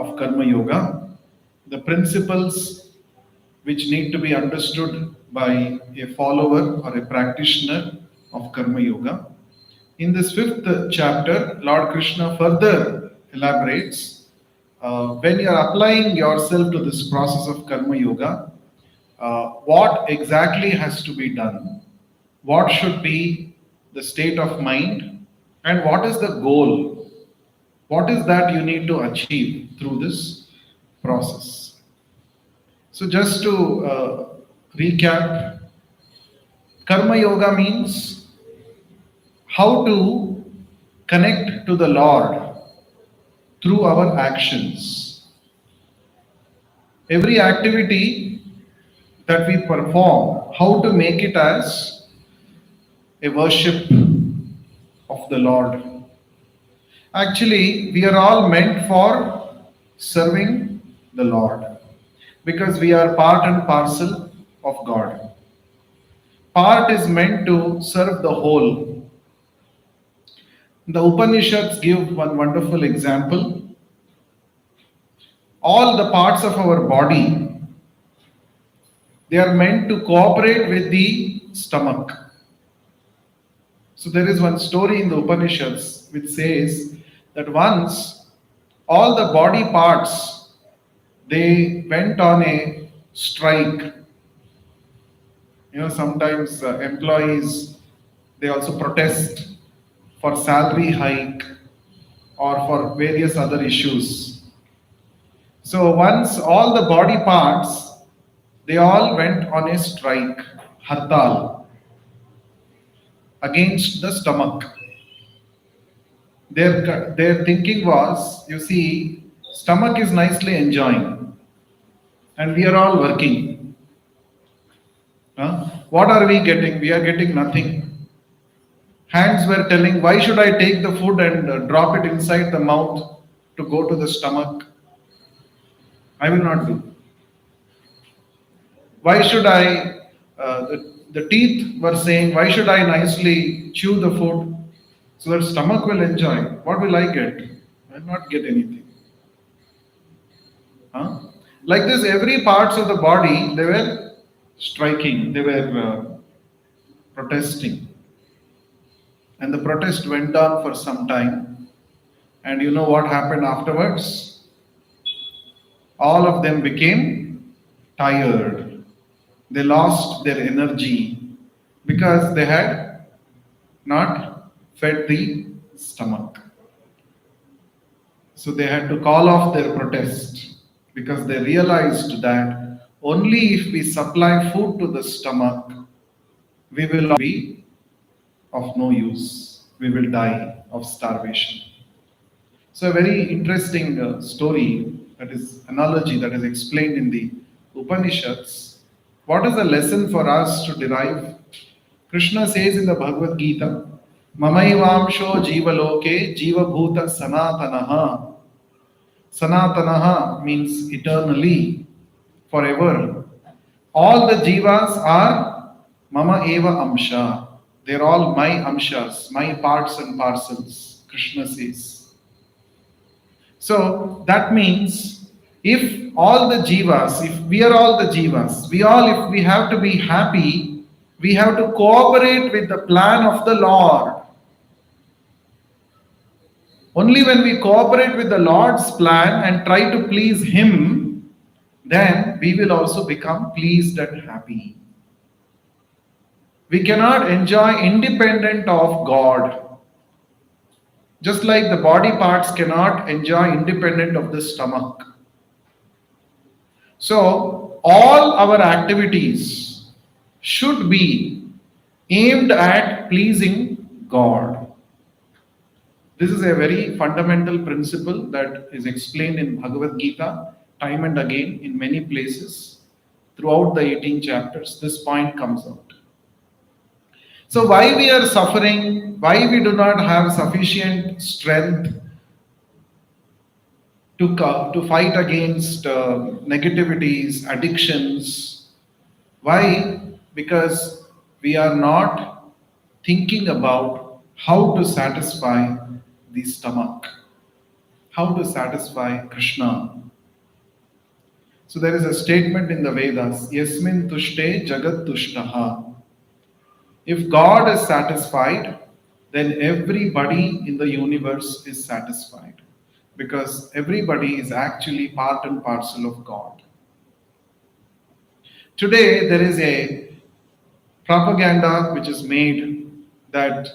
of Karma Yoga, the principles which need to be understood by a follower or a practitioner of Karma Yoga. In this fifth chapter, Lord Krishna further elaborates when you are applying yourself to this process of Karma Yoga, what exactly has to be done, what should be the state of mind, and what is the goal, what is that you need to achieve through this process. So just to recap, Karma Yoga means how to connect to the Lord through our actions. Every activity that we perform, how to make it as a worship of the Lord. Actually, we are all meant for serving the Lord because we are part and parcel of God. Part is meant to serve the whole. The Upanishads give one wonderful example. All the parts of our body, they are meant to cooperate with the stomach. So there is one story in the Upanishads which says that once all the body parts, they went on a strike. Sometimes employees, they also protest for salary hike or for various other issues. So once all the body parts, they all went on a strike, hartal, against the stomach. Their thinking was, you see, stomach is nicely enjoying and we are all working. What are we getting? We are getting nothing. Hands were telling, why should I take the food and drop it inside the mouth to go to the stomach? I will not do. Why should I, the teeth were saying, why should I nicely chew the food so that stomach will enjoy? What will I get? I will not get anything. Like this, every parts of the body, they were striking, they were protesting. And the protest went on for some time. And you know what happened afterwards? All of them became tired. They lost their energy because they had not fed the stomach. So they had to call off their protest because they realized that only if we supply food to the stomach, we will be of no use. We will die of starvation. So a very interesting story, that is analogy that is explained in the Upanishads. What is the lesson for us to derive? Krishna says in the Bhagavad Gita, Mamaivamsho jivaloke jivabhuta sanatanaha. Sanatanaha means eternally, forever. All the jivas are mama eva amsha. They are all my amshas, my parts and parcels, Krishna says. So that means if all the jivas, if we are all the jivas, if we have to be happy, we have to cooperate with the plan of the Lord. Only when we cooperate with the Lord's plan and try to please Him, then we will also become pleased and happy. We cannot enjoy independent of God. Just like the body parts cannot enjoy independent of the stomach. So, all our activities should be aimed at pleasing God. This is a very fundamental principle that is explained in Bhagavad Gita time and again in many places. Throughout the 18 chapters, this point comes out. So why we are suffering, why we do not have sufficient strength to fight against negativities, addictions. Why? Because we are not thinking about how to satisfy the stomach. how to satisfy Krishna. So there is a statement in the Vedas, Yasmin tushte jagat tushtaha. If God is satisfied, then everybody in the universe is satisfied. Because everybody is actually part and parcel of God. Today there is a propaganda which is made that,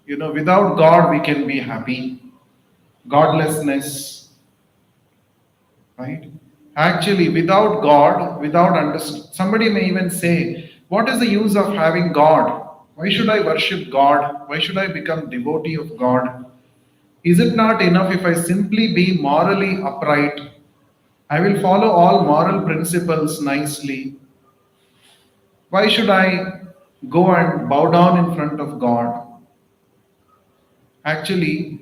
without God we can be happy. Godlessness, right? Actually, without God, without understanding, somebody may even say, what is the use of having God? Why should I worship God? Why should I become devotee of God? Is it not enough if I simply be morally upright? I will follow all moral principles nicely. Why should I go and bow down in front of God? Actually,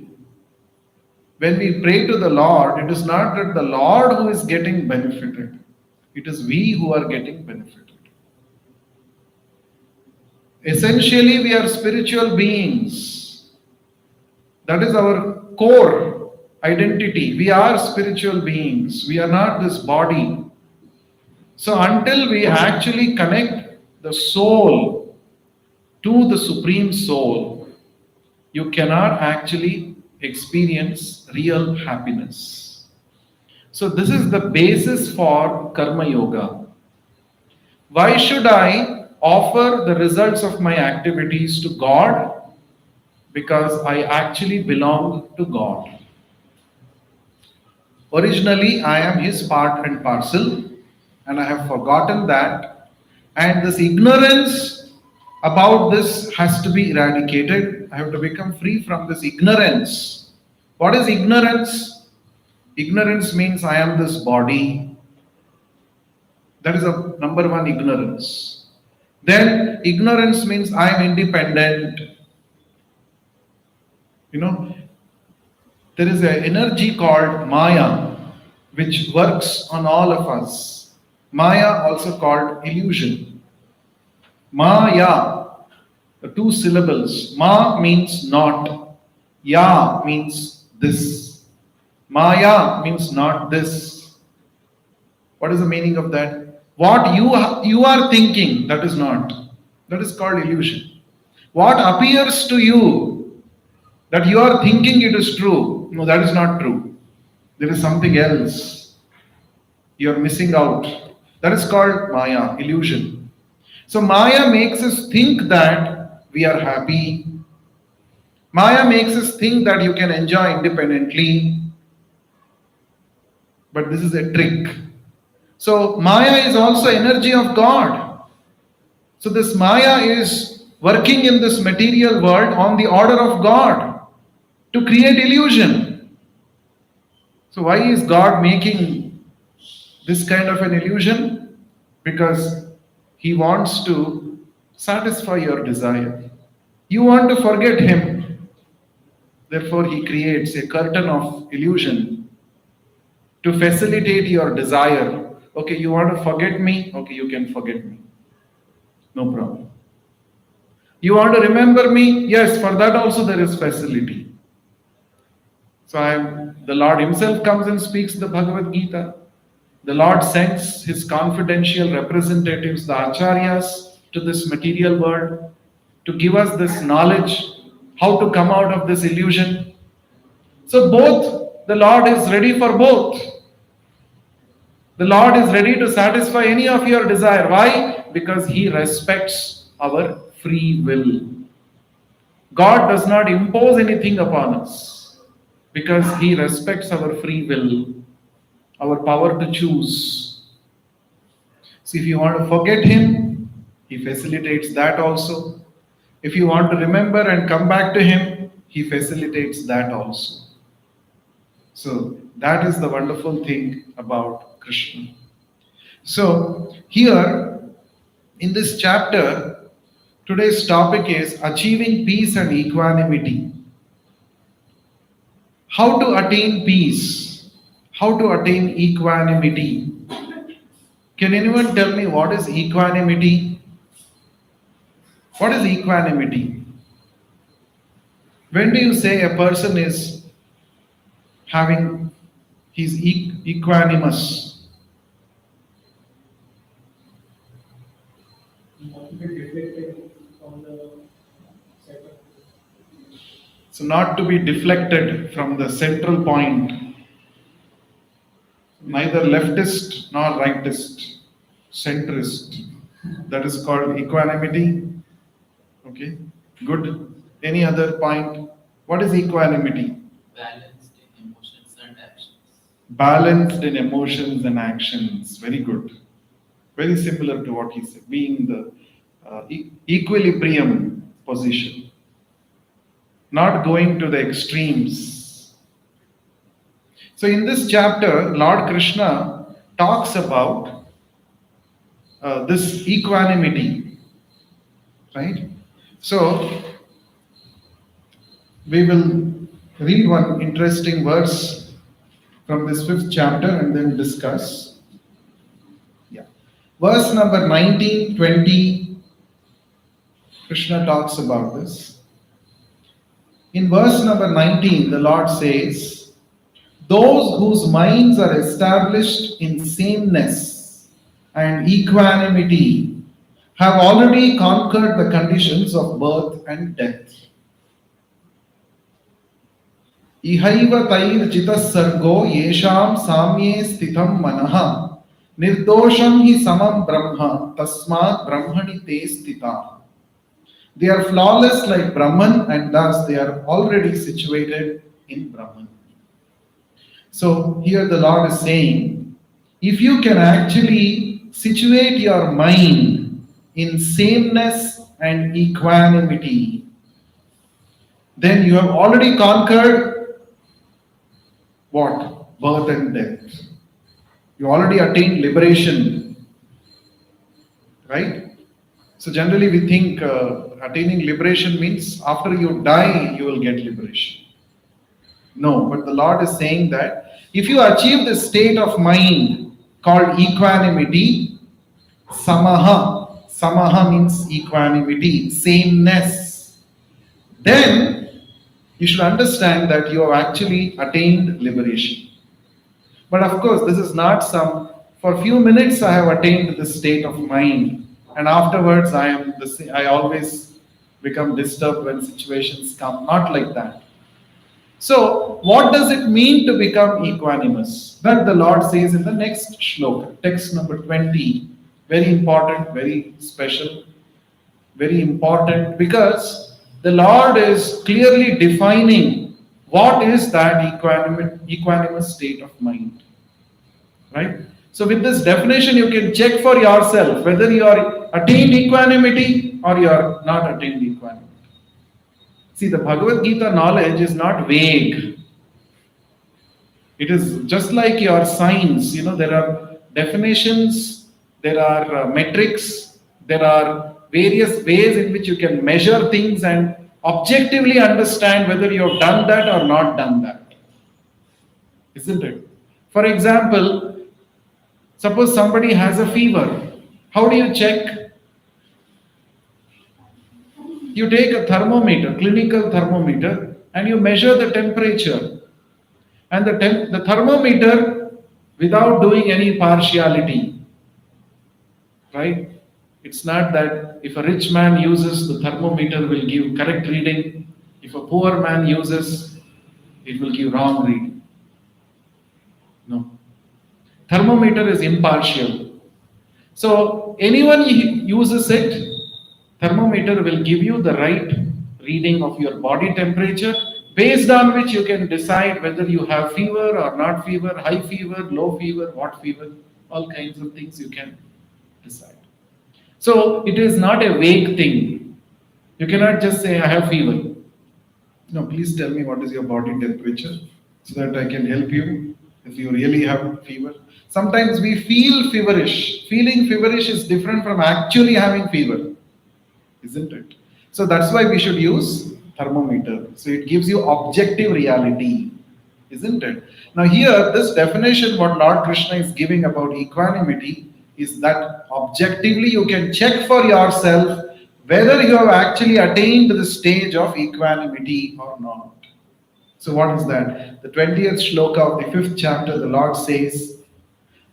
when we pray to the Lord, it is not that the Lord who is getting benefited, it is we who are getting benefited. Essentially, we are spiritual beings. That is our core identity. We are spiritual beings. We are not this body. So, until we actually connect the soul to the Supreme Soul, you cannot actually experience real happiness. So this is the basis for Karma Yoga. Why should I offer the results of my activities to God? Because I actually belong to God. Originally, I am His part and parcel, and I have forgotten that. And this ignorance about this has to be eradicated. I have to become free from this ignorance. What is ignorance? Ignorance means I am this body. That is a number one ignorance. Then ignorance means I am independent. There is an energy called Maya which works on all of us. Maya, also called illusion. Maya, the two syllables. Ma means not. Ya means this. Maya means not this. What is the meaning of that? What you are thinking, that is not. That is called illusion. What appears to you, that you are thinking it is true, no, that is not true. There is something else. You are missing out. That is called Maya, illusion. So Maya makes us think that we are happy. Maya makes us think that you can enjoy independently. But this is a trick. So Maya is also energy of God. So this Maya is working in this material world on the order of God to create illusion. So why is God making this kind of an illusion? Because He wants to satisfy your desire. You want to forget Him. Therefore, He creates a curtain of illusion to facilitate your desire. Okay, you want to forget me? Okay, you can forget me. No problem. You want to remember me? Yes, for that also there is facility. So the Lord Himself comes and speaks the Bhagavad Gita. The Lord sends His confidential representatives, the acharyas, to this material world to give us this knowledge, how to come out of this illusion. So both, the Lord is ready for both. The Lord is ready to satisfy any of your desire. Why? Because He respects our free will. God does not impose anything upon us because He respects our free will, our power to choose. So if you want to forget Him, He facilitates that also. If you want to remember and come back to Him, He facilitates that also. So that is the wonderful thing about Krishna. So here in this chapter, today's topic is achieving peace and equanimity. How to attain peace? How to attain equanimity? Can anyone tell me what is equanimity? What is equanimity? When do you say a person is he's equanimous. So not to be deflected from the central point, neither leftist nor rightist, centrist. That is called equanimity. Okay, good. Any other point? What is equanimity? Balanced in emotions and actions. Balanced in emotions and actions. Very good. Very similar to what he said, being the equilibrium position. Not going to the extremes. So in this chapter, Lord Krishna talks about this equanimity, right? So we will read one interesting verse from this 5th chapter and then discuss. Yeah. Verse number 19, 20, Krishna talks about this. In verse number 19, the Lord says, those whose minds are established in sameness and equanimity have already conquered the conditions of birth and death. Ihaiva tair chitas sargo yesham samye stitham manaha nirdosham hi samam brahma tasmat brahmani te stita. They are flawless like Brahman and thus they are already situated in Brahman. So here the Lord is saying, if you can actually situate your mind in sameness and equanimity, then you have already conquered what? Birth and death. You already attained liberation. Right? So generally we think attaining liberation means after you die you will get liberation. No, but the Lord is saying that if you achieve the state of mind called equanimity, samaha means equanimity, sameness, then you should understand that you have actually attained liberation. But of course, this is not for a few minutes I have attained this state of mind, and afterwards I always become disturbed when situations come. Not like that. So, what does it mean to become equanimous? That the Lord says in the next shloka, text number 20. Very important, very special, very important, because the Lord is clearly defining what is that equanimous state of mind. Right? So with this definition, you can check for yourself whether you are attained equanimity or you are not attained equanimity. See, the Bhagavad Gita knowledge is not vague. It is just like your science. There are definitions, there are metrics, there are various ways in which you can measure things and objectively understand whether you have done that or not done that. Isn't it? For example, suppose somebody has a fever. How do you check? You take a thermometer, clinical thermometer, and you measure the temperature. And the thermometer, without doing any partiality, right? It's not that if a rich man uses, the thermometer will give correct reading. If a poor man uses, it will give wrong reading. No. Thermometer is impartial. So anyone uses it, thermometer will give you the right reading of your body temperature, based on which you can decide whether you have fever or not fever, high fever, low fever, what fever, all kinds of things you can decide. So it is not a vague thing. You cannot just say, I have fever. No, please tell me what is your body temperature so that I can help you if you really have fever. Sometimes we feel feverish. Feeling feverish is different from actually having fever. Isn't it? So that's why we should use thermometer. So it gives you objective reality. Isn't it? Now here, this definition what Lord Krishna is giving about equanimity is that objectively you can check for yourself whether you have actually attained the stage of equanimity or not. So what is that? The 20th shloka of the 5th chapter, the Lord says,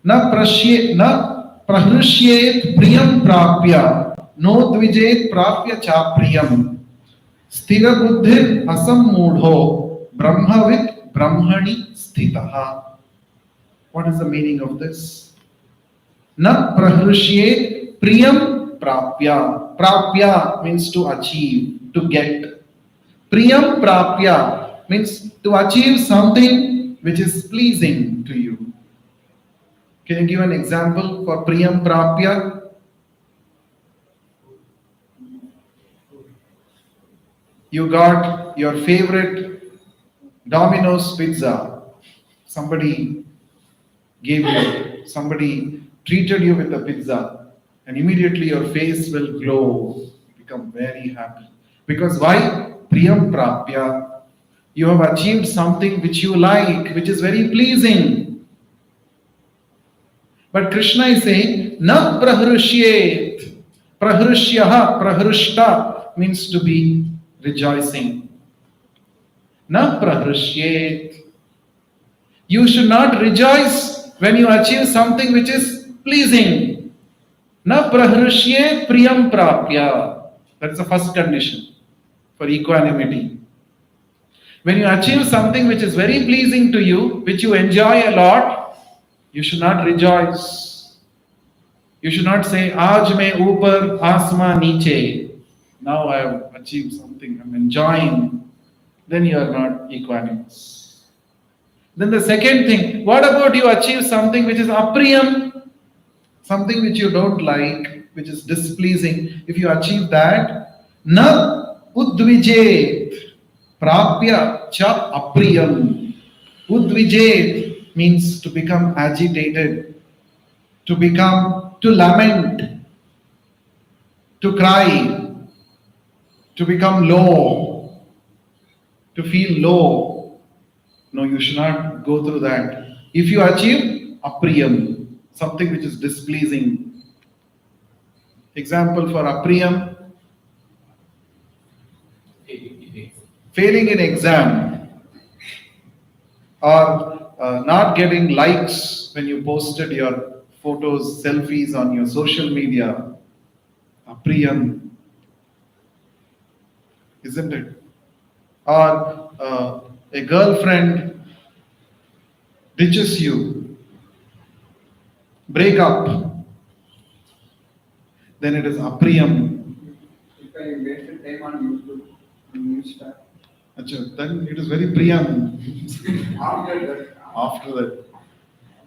Na prahrishyet priyam prapya, no dvijet prapya cha priyam, sthira buddhir asam mudho, brahmavit brahmani sthitaha. What is the meaning of this? Na prahrishyet priyam prapya. Prapya means to achieve, to get. Priyam prapya means to achieve something which is pleasing to you. Can you give an example for priyam prapya? You got your favorite Domino's pizza. Somebody somebody treated you with a pizza, and immediately your face will glow, become very happy. Because why? Priyam prapya. You have achieved something which you like, which is very pleasing. But Krishna is saying, na prahrishyet. Prahrishyaha, prahrishta means to be rejoicing. Na prahrishyet. You should not rejoice when you achieve something which is pleasing. Na prahrishyet priyam prapya. That's the first condition for equanimity. When you achieve something which is very pleasing to you, which you enjoy a lot, you should not rejoice. You should not say, Aaj mein upar, asma niche. Now I have achieved something, I'm enjoying. Then you are not equanimous. Then the second thing, what about you achieve something which is apriyam? Something which you don't like, which is displeasing. If you achieve that, na udvijet. Prapya cha apriyam. Udvijet means to become agitated, to lament, to cry, to become low, to feel low. No, you should not go through that. If you achieve apriyam, something which is displeasing. Example for apriyam, failing in exam, or not getting likes when you posted your photos, selfies on your social media. Apriyam, isn't it? Or a girlfriend ditches you, break up, then it is apriyam. If I wasted time on YouTube, on Insta, Achha, then it is very priyam. After that,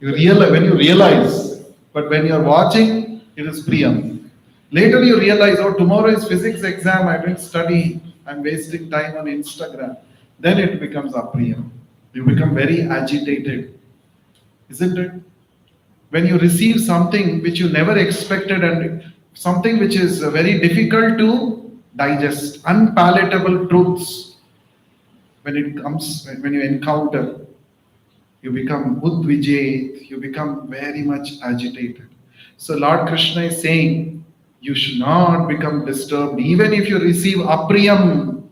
you realize when you realize, but when you are watching, it is priyam. Later you realize, oh, tomorrow is physics exam, I didn't study, I'm wasting time on Instagram. Then it becomes apriyam. You become very agitated, isn't it? When you receive something which you never expected and something which is very difficult to digest, unpalatable truths. When you encounter, you become udvijet, you become very much agitated. So Lord Krishna is saying, you should not become disturbed even if you receive apriyam.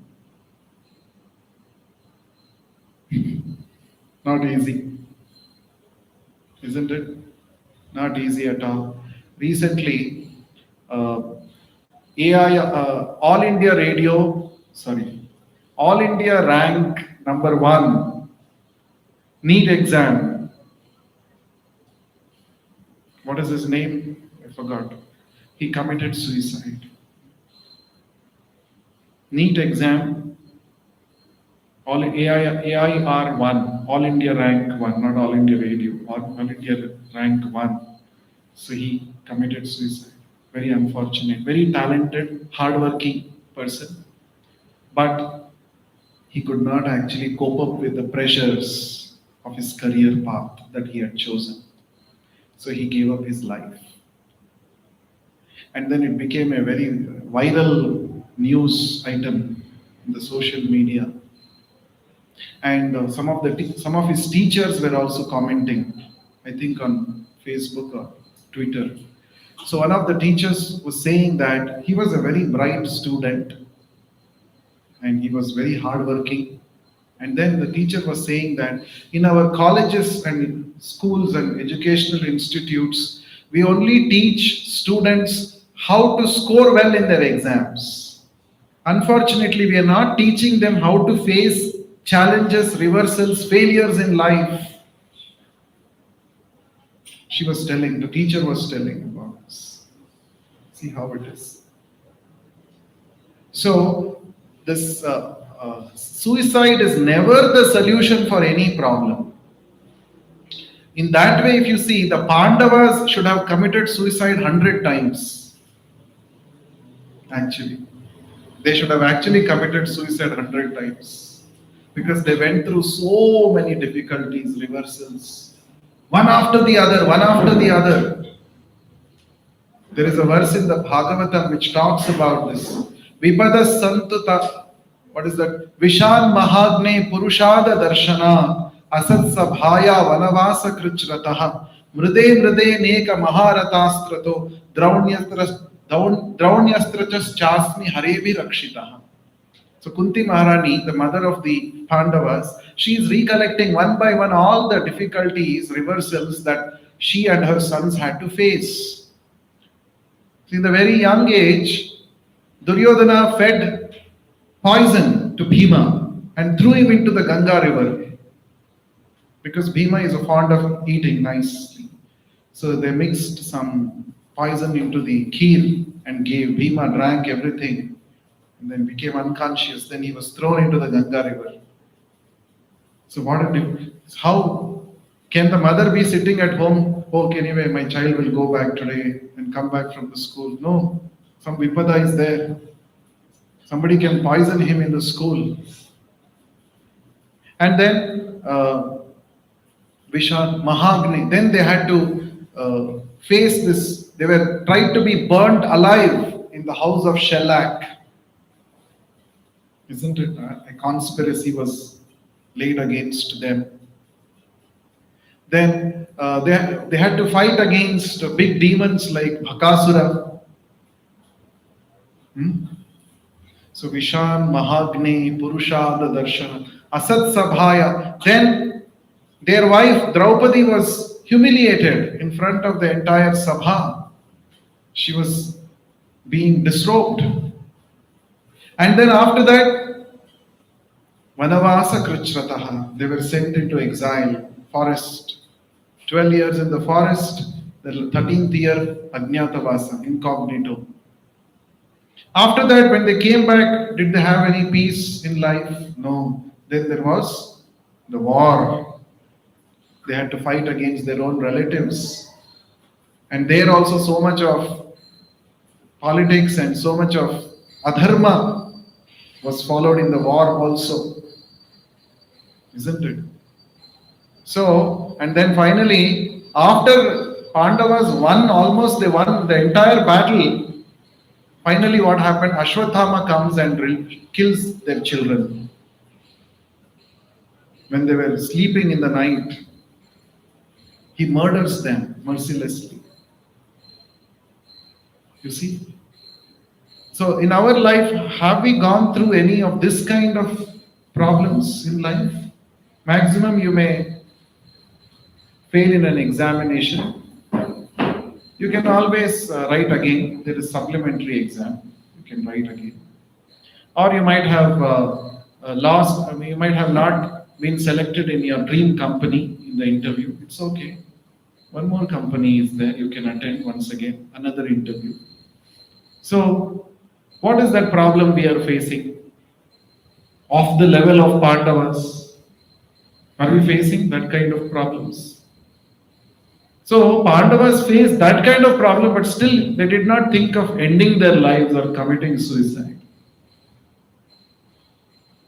Not easy, isn't it? Not easy at all. Recently, All India All India rank number 1, NEET exam. What is his name? I forgot. He committed suicide. NEET exam, all AIR 1, All India rank 1, not All India Radio, All India rank 1. So he committed suicide. Very unfortunate, very talented, hardworking person. But he could not actually cope up with the pressures of his career path that he had chosen. So he gave up his life. And then it became a very viral news item in the social media. And some of his teachers were also commenting, I think on Facebook or Twitter. So one of the teachers was saying that he was a very bright student and he was very hardworking, And then the teacher was saying that in our colleges and schools and educational institutes, we only teach students how to score well in their exams. Unfortunately, we are not teaching them how to face challenges, reversals, failures in life. She was telling, the teacher was telling about this. See how it is. So, this suicide is never the solution for any problem. In that way, if you see, the Pandavas should have committed suicide 100 times. Actually, they should have actually committed suicide 100 times. Because they went through so many difficulties, reversals. One after the other, one after the other. There is a verse in the Bhagavatam which talks about this. Vipadas santuta, what is that? Vishan mahagne purushada darshana asat sabhaya vanavasa krichrataha mride neka maharatastrato draunyastrachas chasmi harevi rakshitaha. So Kunti Maharani, the mother of the Pandavas, she is recollecting one by one all the difficulties, reversals that she and her sons had to face. So in the very young age, Duryodhana fed poison to Bhima and threw him into the Ganga river. Because Bhima is fond of eating nicely. So they mixed some poison into the kheer and gave. Bhima drank everything and then became unconscious. Then he was thrown into the Ganga river. So how can the mother be sitting at home? Oh, anyway, my child will go back today and come back from the school. No, some vipada is there. Somebody can poison him in the school. And then Vishan, Mahagni, then they had to face this. They were tried to be burnt alive in the house of shellac. Isn't it? A conspiracy was laid against them. Then they had to fight against big demons like Bhakasura. So Vishan, Mahagni, Purushada Darshana, Asat Sabhaya. Then their wife Draupadi was humiliated in front of the entire Sabha. She was being disrobed. And then after that, Vanavasa Krichrataha, they were sent into exile, forest. 12 years in the forest, the 13th year, Ajnatavasa, incognito. After that, when they came back, did they have any peace in life? No. Then there was the war. They had to fight against their own relatives. And there also so much of politics and so much of adharma was followed in the war also. Isn't it? So, and then finally, after Pandavas they won the entire battle. Finally, what happened? Ashwathama comes and kills their children. When they were sleeping in the night, he murders them mercilessly. You see? So, in our life, have we gone through any of this kind of problems in life? Maximum, you may fail in an examination. You can always write again. There is supplementary exam. You can write again. Or you might have you might have not been selected in your dream company in the interview. It's okay. One more company is there. You can attend once again, another interview. So, what is that problem we are facing? Of the level of Pandavas? Are we facing that kind of problems? So Pandavas faced that kind of problem, but still they did not think of ending their lives or committing suicide.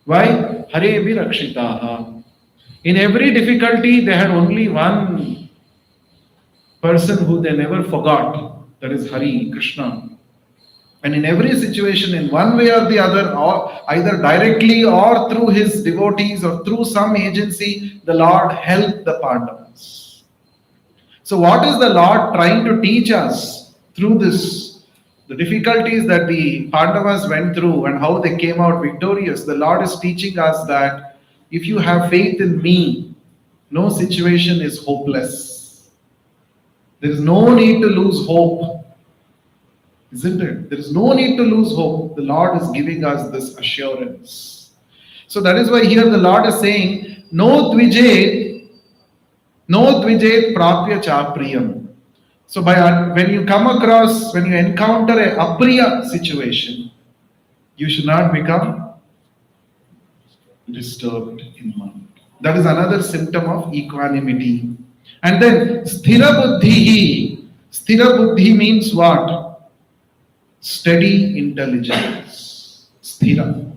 Why? Harevi rakshitaha. In every difficulty, they had only one person who they never forgot. That is Hari, Kṛṣṇa. And in every situation, in one way or the other, or either directly or through his devotees or through some agency, the Lord helped the Pandavas. So what is the Lord trying to teach us through this? The difficulties that the Pandavas went through and how they came out victorious. The Lord is teaching us that if you have faith in me, no situation is hopeless. There is no need to lose hope. Isn't it? There is no need to lose hope. The Lord is giving us this assurance. So that is why here the Lord is saying, no dvijet prapya chapriyam. So when you come across, when you encounter a apriya situation, you should not become disturbed in mind. That is another symptom of equanimity. And then sthira buddhi. Sthira buddhi means what? Steady intelligence. Sthira.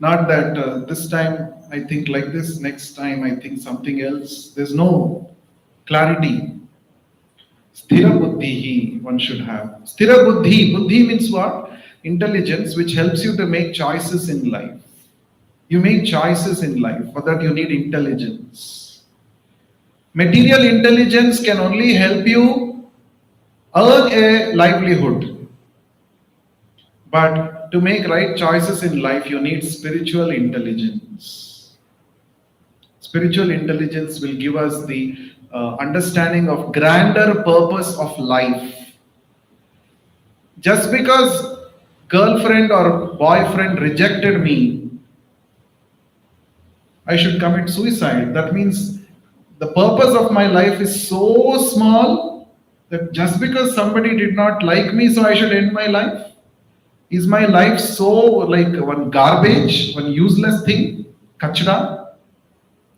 Not that this time I think like this, next time I think something else. There's no clarity. Sthira buddhi one should have. Sthira buddhi. Buddhi means what? Intelligence, which helps you to make choices in life. You make choices in life. For that you need intelligence. Material intelligence can only help you earn a livelihood. But to make right choices in life, you need spiritual intelligence. Spiritual intelligence will give us the understanding of grander purpose of life. Just because girlfriend or boyfriend rejected me, I should commit suicide. That means the purpose of my life is so small that just because somebody did not like me, so I should end my life? Is my life so like one garbage, one useless thing? Kachra?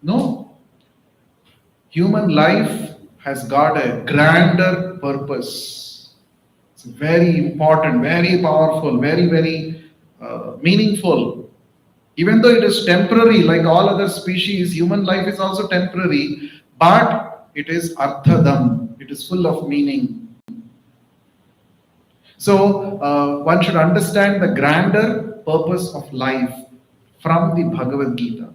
No. Human life has got a grander purpose. It's very important, very powerful, very, very meaningful. Even though it is temporary, like all other species, human life is also temporary, but it is arthadam. It is full of meaning. So one should understand the grander purpose of life from the Bhagavad Gita.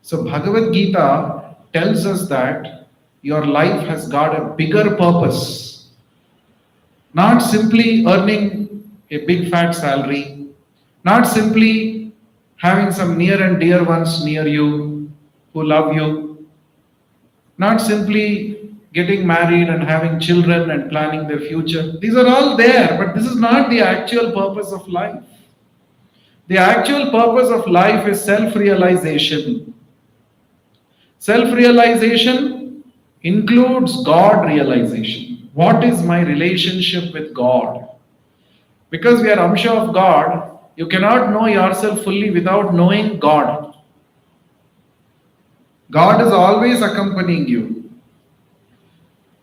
So Bhagavad Gita tells us that your life has got a bigger purpose. Not simply earning a big fat salary, not simply having some near and dear ones near you who love you, not simply getting married and having children and planning their future. These are all there, but this is not the actual purpose of life. The actual purpose of life is self-realization. Self-realization includes God realization. What is my relationship with God? Because we are Amsha of God, you cannot know yourself fully without knowing God. God is always accompanying you.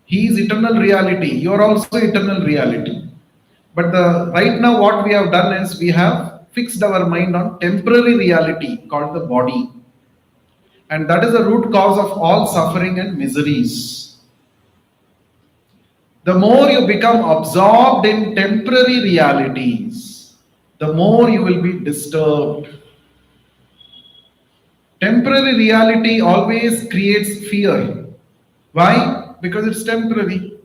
He is eternal reality. You are also eternal reality. But right now what we have done is we have fixed our mind on temporary reality called the body. And that is the root cause of all suffering and miseries. The more you become absorbed in temporary realities, the more you will be disturbed. Temporary reality always creates fear. Why? Because it's temporary.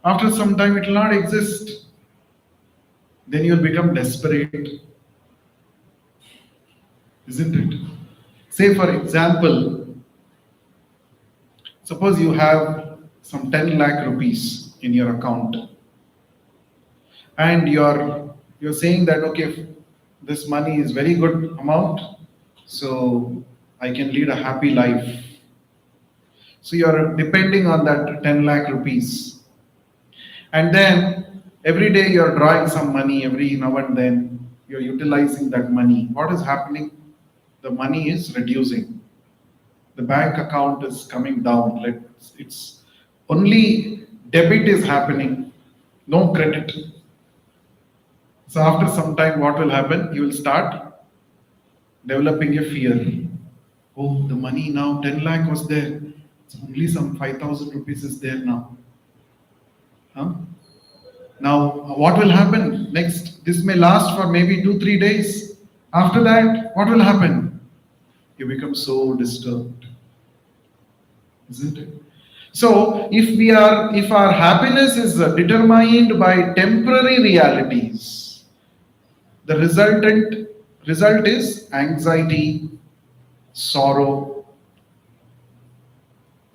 After some time it will not exist. Then you will become desperate. Isn't it? Say for example, suppose you have some 10 lakh rupees in your account. And you're saying that, okay, this money is very good amount, so I can lead a happy life. So you're depending on that 10 lakh rupees. And then every day you're drawing some money, every now and then you're utilizing that money. What is happening? The money is reducing. The bank account is coming down. It's only debit is happening, no credit. So after some time, what will happen? You will start developing a fear. Oh, the money now, 10 lakh was there. It's only some 5,000 rupees is there now. Now, what will happen next? This may last for maybe 2-3 days. After that, what will happen? You become so disturbed. Isn't it? So, if our happiness is determined by temporary realities, the resultant result is anxiety, sorrow,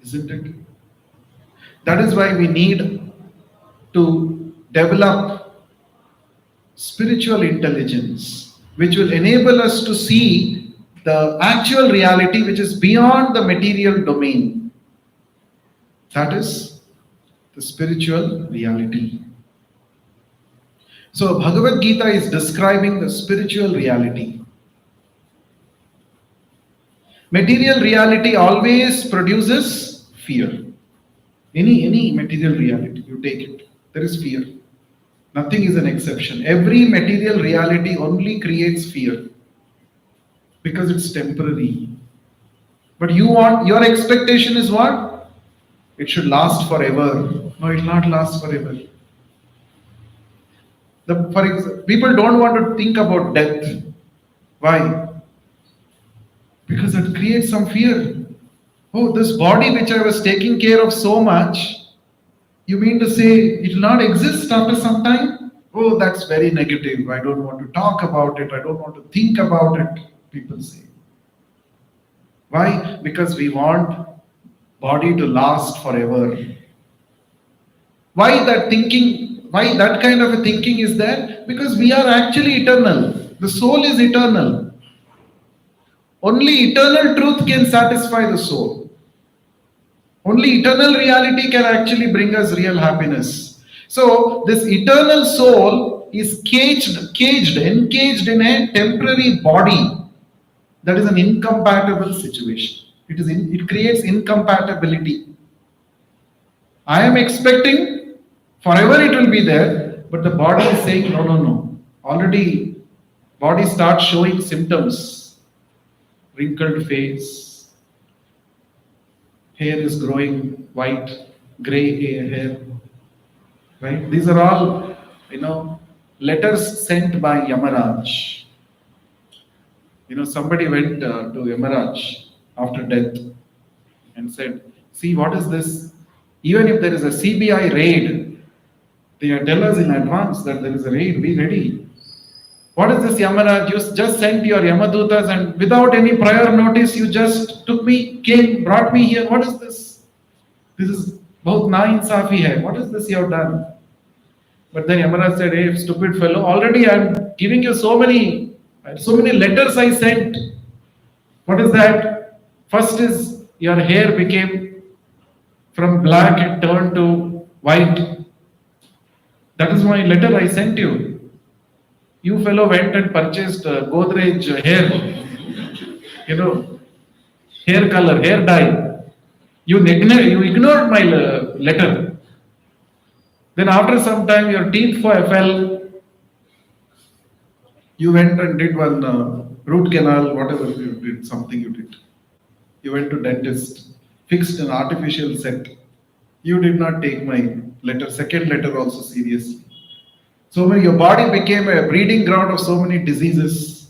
isn't it? That is why we need to develop spiritual intelligence, which will enable us to see the actual reality which is beyond the material domain. That is the spiritual reality. So, Bhagavad Gita is describing the spiritual reality. Material reality always produces fear. Any material reality, you take it, there is fear. Nothing is an exception. Every material reality only creates fear because it's temporary. But your expectation is what? It should last forever. No, it will not last forever. For example, people don't want to think about death. Why? Because it creates some fear. Oh, this body which I was taking care of so much, you mean to say it will not exist after some time? Oh, that's very negative. I don't want to talk about it. I don't want to think about it, people say. Why? Because we want body to last forever. Why that kind of a thinking is there? Because we are actually eternal. The soul is eternal. Only eternal truth can satisfy the soul. Only eternal reality can actually bring us real happiness. So, this eternal soul is encaged in a temporary body. That is an incompatible situation. It creates incompatibility. I am expecting forever it will be there, but the body is saying no. Already, body starts showing symptoms. Wrinkled face, hair is growing white, grey hair, right? These are all, letters sent by Yamaraj. Somebody went to Yamaraj after death and said, see, what is this? Even if there is a CBI raid, they tell us in advance that there is a raid, be ready. What is this, Yamaraj? You just sent your Yamadutas and without any prior notice, you just brought me here. What is this? This is bahut na-insafi hai. What is this you have done? But then Yamaraj said, hey, stupid fellow, already I am giving you so many letters I sent. What is that? First is your hair became from black, it turned to white. That is my letter I sent you. You fellow went and purchased Godrej hair, hair color, hair dye. You ignored my letter. Then after some time your teeth fell. You went and did one root canal, whatever you did, something you did. You went to dentist, fixed an artificial set. You did not take my letter, second letter also seriously. So when your body became a breeding ground of so many diseases,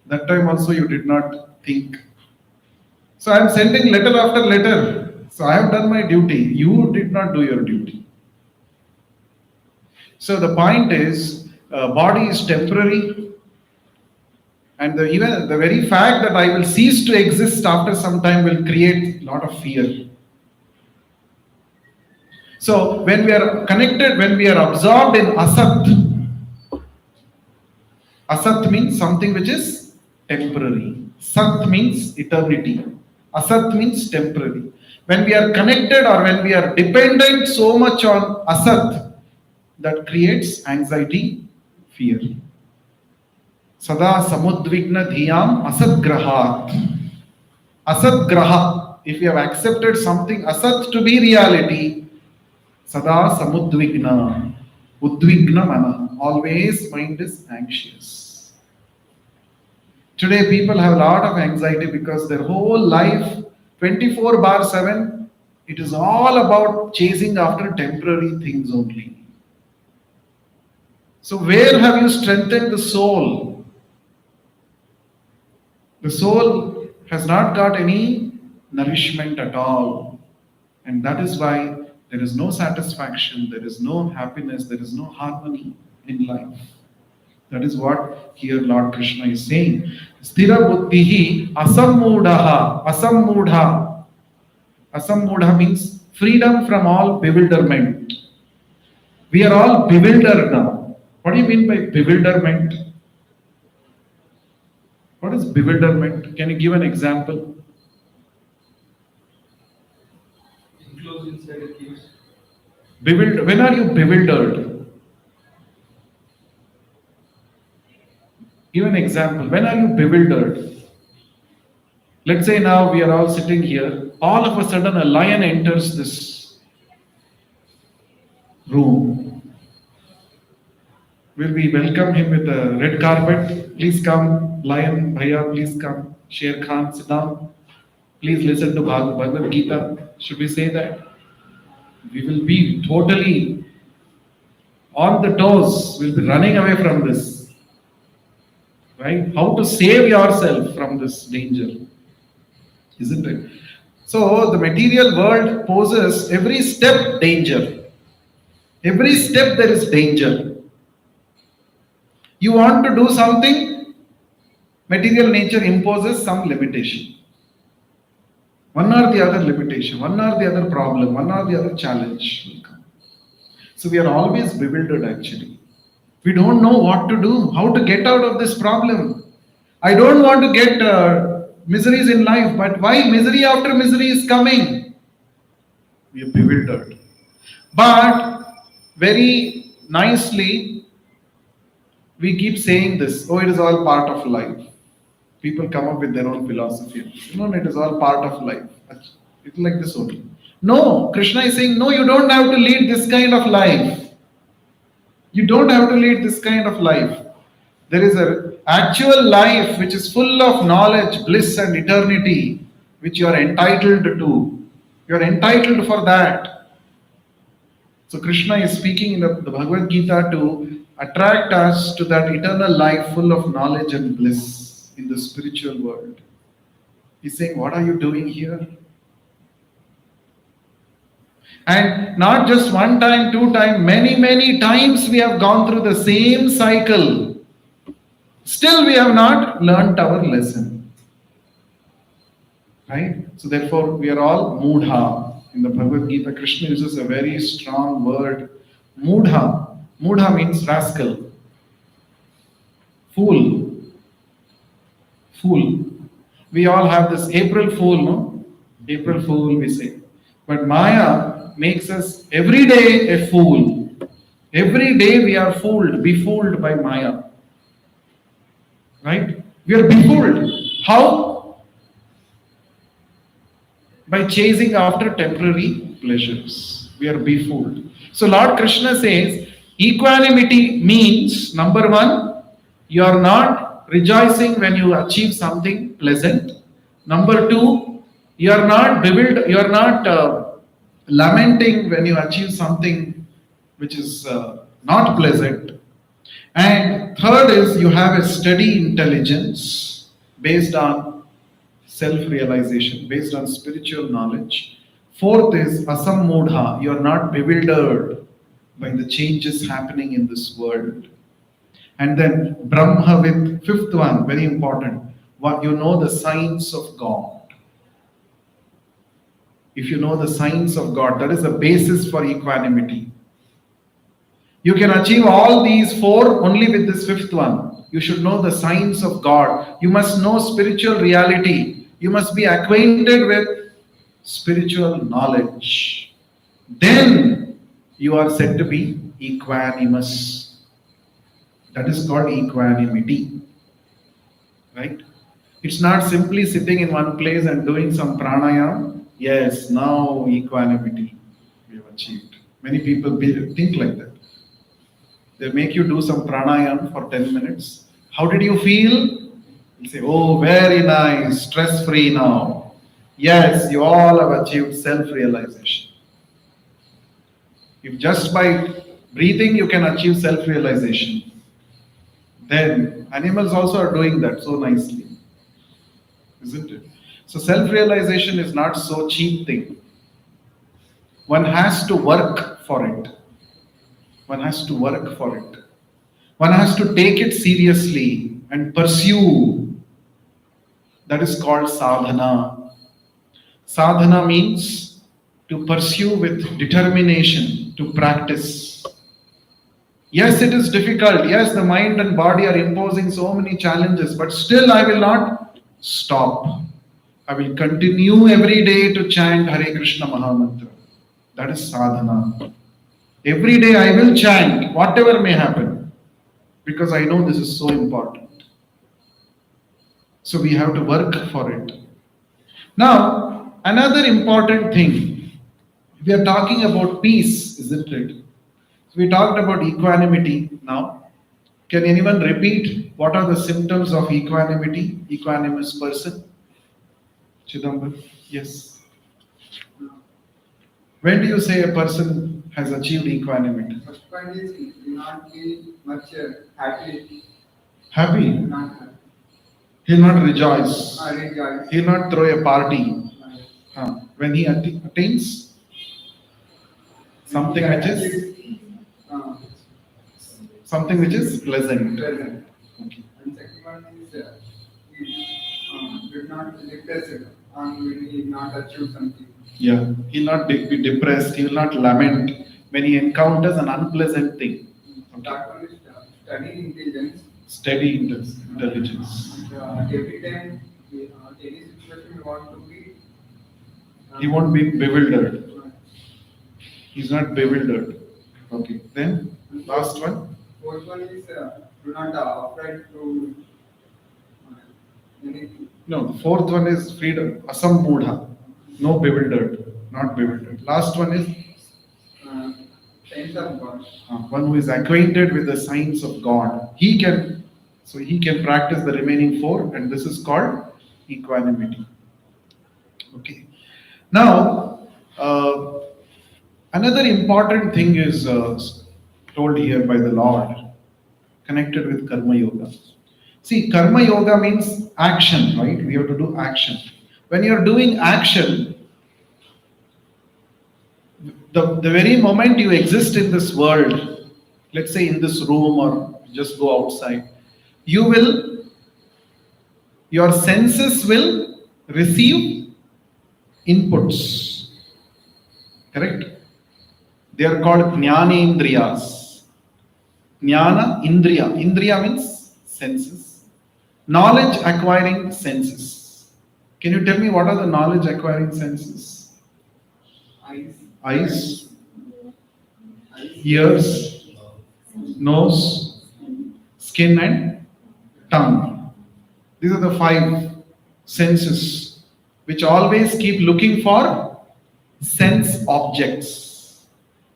that time also you did not think. So I am sending letter after letter. So I have done my duty. You did not do your duty. So the point is, body is temporary, and even the very fact that I will cease to exist after some time will create a lot of fear. So when we are connected, when we are absorbed in asat, asat means something which is temporary. Sat means eternity. Asat means temporary. When we are connected or when we are dependent so much on asat, that creates anxiety, fear. Sada samudvigna dhiyam asat grahat. Asat graha. If you have accepted something asat to be reality, Sada samudvigna, udvigna mana. Always mind is anxious. Today people have a lot of anxiety because their whole life, 24/7, it is all about chasing after temporary things only. So where have you strengthened the soul? The soul has not got any nourishment at all. And that is why there is no satisfaction, there is no happiness, there is no harmony in life. That is what here Lord Krishna is saying. Sthira buddhihi asammudha. Asammudha. Asammudha means freedom from all bewilderment. We are all bewildered now. What do you mean by bewilderment? What is bewilderment? Can you give an example? Enclosed inside a cage. Bewildered. When are you bewildered? Give an example. When are you bewildered? Let's say now we are all sitting here. All of a sudden a lion enters this room. Will we welcome him with a red carpet? Please come, lion, bhaiya, please come. Sher Khan, sit down. Please listen to Bhagavad Gita. Should we say that? We will be totally on the toes. We'll be running away from this. Right? How to save yourself from this danger. Isn't it? So the material world poses every step danger. Every step there is danger. You want to do something, material nature imposes some limitation. One or the other limitation, one or the other problem, one or the other challenge will come. So we are always bewildered actually. We don't know what to do, how to get out of this problem. I don't want to get miseries in life, but why misery after misery is coming? We are bewildered. But very nicely, we keep saying this, oh, it is all part of life. People come up with their own philosophy. No, it is all part of life. It's like this only. No, Krishna is saying, no, you don't have to lead this kind of life. You don't have to lead this kind of life. There is an actual life which is full of knowledge, bliss and eternity, which you are entitled to. You are entitled for that. So Krishna is speaking in the Bhagavad Gita to attract us to that eternal life full of knowledge and bliss in the spiritual world. He's saying, what are you doing here? And not just one time, two times, many times we have gone through the same cycle. Still we have not learnt our lesson. Right? So therefore we are all mudha. In the Bhagavad Gita, Krishna uses a very strong word, mudha. Mudha means rascal. Fool. Fool. We all have this April Fool, no? April Fool we say. But Maya makes us every day a fool. Every day we are fooled, befooled by Maya. Right? We are befooled. How? By chasing after temporary pleasures. We are befooled. So Lord Krishna says, equanimity means, number one, you are not rejoicing when you achieve something pleasant. Number two, you are not bewildered, you are not lamenting when you achieve something which is not pleasant. And third is you have a steady intelligence based on self-realization, based on spiritual knowledge. Fourth is asammudha, you are not bewildered by the changes happening in this world. And then Brahmavid, fifth one, very important, what you know the signs of God. If you know the signs of God, that is the basis for equanimity. You can achieve all these four only with this fifth one. You should know the signs of God. You must know spiritual reality. You must be acquainted with spiritual knowledge. Then you are said to be equanimous. That is called equanimity. Right? It's not simply sitting in one place and doing some pranayama. Yes, now equanimity we have achieved. Many people think like that. They make you do some pranayama for 10 minutes. How did you feel? You say, oh, very nice, stress-free now. Yes, you all have achieved self-realization. If just by breathing you can achieve self-realization, then animals also are doing that so nicely. Isn't it? So self-realization is not so cheap thing. One has to work for it. One has to work for it. One has to take it seriously and pursue. That is called sadhana. Sadhana means to pursue with determination, to practice. Yes, it is difficult. Yes, the mind and body are imposing so many challenges, but still I will not stop. I will continue every day to chant Hare Krishna Mahamantra. That is sadhana. Every day I will chant, whatever may happen, because I know this is so important. So we have to work for it. Now, another important thing, we are talking about peace, isn't it? So we talked about equanimity now. Can anyone repeat what are the symptoms of equanimity, equanimous person? Chidambar, yes. When do you say a person has achieved equanimity? First point is he will not be much happy. Happy. Not He'll not rejoice. rejoice. He'll not throw a party. When he attains something which is something which is pleasant. Present. Okay. And second one is he will not be depressed when he not achieve something. Yeah, he'll not be depressed. He will not lament when he encounters an unpleasant thing. Okay. That one is study intelligence. Steady intelligence. And, every time any situation we want to be. He won't be bewildered. He's not bewildered. Okay. Then last one. Fourth one is do not afraid to anything. No, the fourth one is freedom. Asambudha. No bewildered. Not bewildered. Last one is Sense of God. one who is acquainted with the signs of God. He can practice the remaining four, and this is called equanimity. Okay. Now, another important thing is told here by the Lord, connected with Karma Yoga. See, Karma Yoga means action, right? We have to do action. When you are doing action, the very moment you exist in this world, let's say in this room or just go outside, your senses will receive inputs. Correct? They are called jnana indriyas. Jnana indriya. Indriya means senses. Knowledge acquiring senses. Can you tell me what are the knowledge acquiring senses? Eyes, ears, nose, skin and tongue. These are the five senses which always keep looking for sense objects.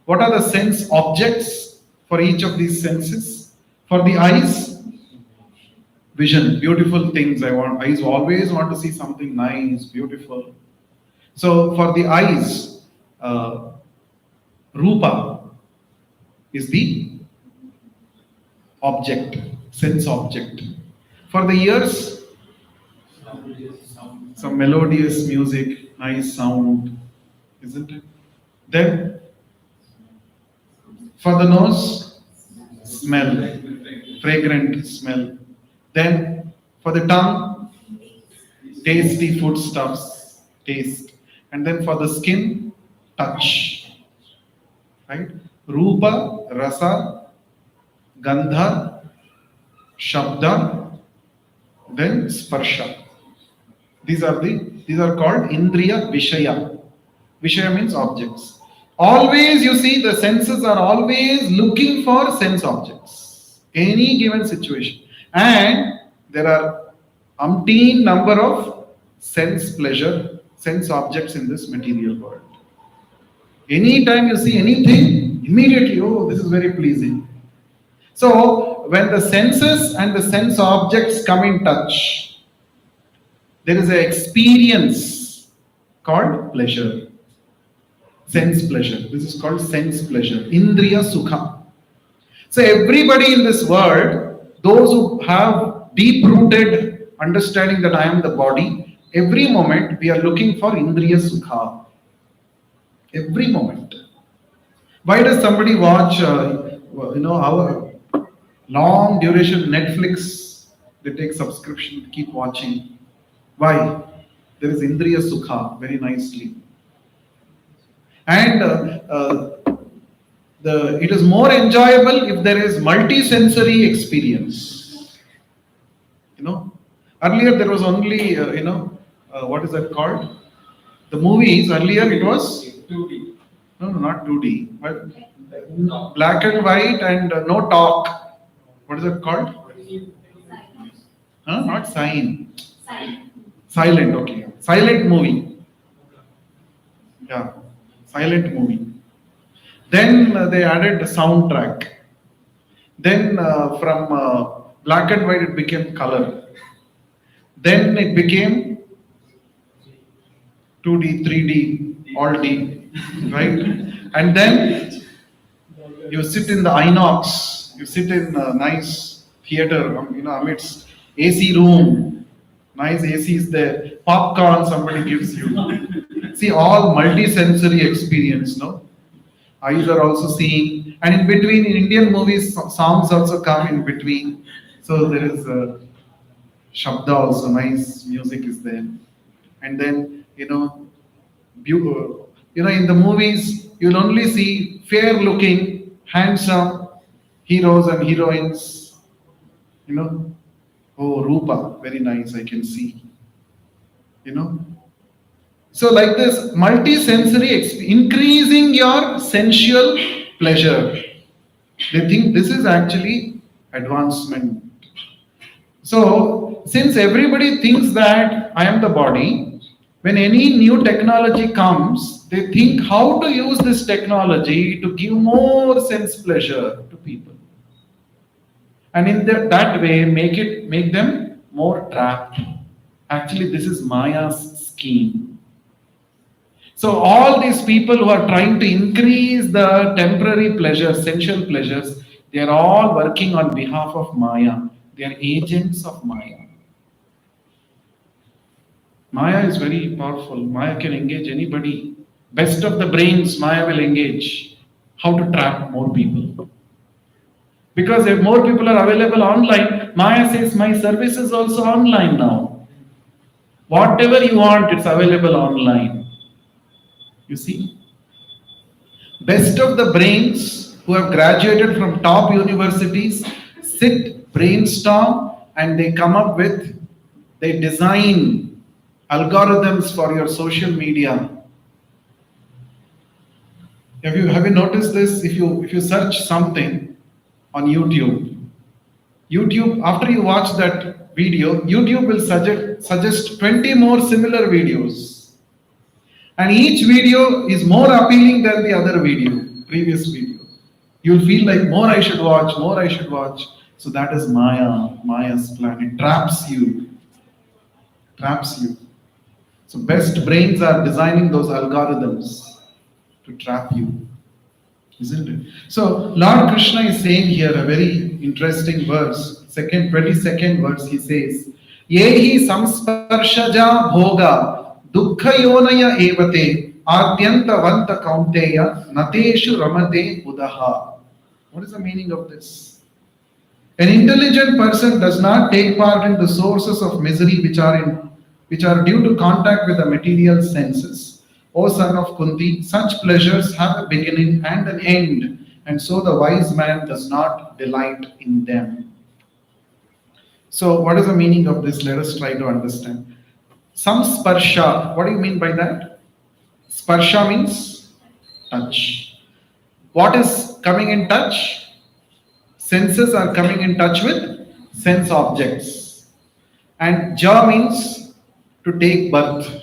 What are the sense objects for each of these senses? For the eyes, vision, beautiful things. Eyes always want to see something nice, beautiful. So for the eyes, Rupa is the object, sense object. For the ears, some melodious music, nice sound, isn't it? Then, for the nose, smell, fragrant smell. Then, for the tongue, tasty foodstuffs, taste. And then for the skin, touch. Right? Rupa, Rasa, Gandha, Shabda, then Sparsha. These are called Indriya Vishaya. Vishaya means objects. Always you see the senses are always looking for sense objects. Any given situation. And there are umpteen number of sense pleasure, sense objects in this material world. Anytime you see anything, immediately, oh, this is very pleasing. So, when the senses and the sense objects come in touch, there is an experience called pleasure. Sense pleasure. This is called sense pleasure. Indriya Sukha. So, everybody in this world, those who have deep-rooted understanding that I am the body, every moment we are looking for Indriya Sukha. Every moment. Why does somebody watch, Long duration Netflix, they take subscription, keep watching. Why? There is Indriya Sukha, very nicely. And it is more enjoyable if there is multi-sensory experience. Earlier there was only, what is that called? The movies, earlier it was, 2D. no, not 2D, but black and white and no talk. What is that called? Not sign. Silent, okay. Silent movie. Yeah, silent movie. Then they added the soundtrack. Then from black and white it became color. Then it became 2D, 3D, all D, right? And then you sit in the Inox, you sit in a nice theater, amidst AC room, nice AC is there, popcorn somebody gives you. See, all multi-sensory experience, no? Eyes are also seeing, and in between, in Indian movies, songs also come in between. So there is a Shabda also, nice music is there. And then, in the movies, you'll only see fair-looking, handsome heroes and heroines. Oh, Rupa, very nice, I can see. So like this, multi-sensory increasing your sensual pleasure. They think this is actually advancement. So, since everybody thinks that I am the body, when any new technology comes, they think how to use this technology to give more sense pleasure to people. And in that way, make them more trapped. Actually, this is Maya's scheme. So all these people who are trying to increase the temporary pleasures, sensual pleasures, they are all working on behalf of Maya. They are agents of Maya. Maya is very powerful. Maya can engage anybody. Best of the brains, Maya will engage. How to trap more people. Because if more people are available online, Maya says, my service is also online now. Whatever you want, it's available online. You see? Best of the brains who have graduated from top universities sit, brainstorm, and they come up with, they design algorithms for your social media. Have you noticed this? If you search something on YouTube, after you watch that video, YouTube will suggest 20 more similar videos. And each video is more appealing than the other previous video. You'll feel like more I should watch. So that is Maya's plan. It traps you. So best brains are designing those algorithms to trap you. Isn't it? So Lord Krishna is saying here a very interesting verse, 22nd verse, he says, Yehi samsparshaja bhoga dukkha yonaya evate adyanta vanta kaunteya nateshu ramate budaha. What is the meaning of this? An intelligent person does not take part in the sources of misery which are due to contact with the material senses. O son of Kunti, such pleasures have a beginning and an end, and so the wise man does not delight in them. So what is the meaning of this? Let us try to understand. Samsparsha, what do you mean by that? Sparsha means touch. What is coming in touch? Senses are coming in touch with sense objects. And ja means to take birth.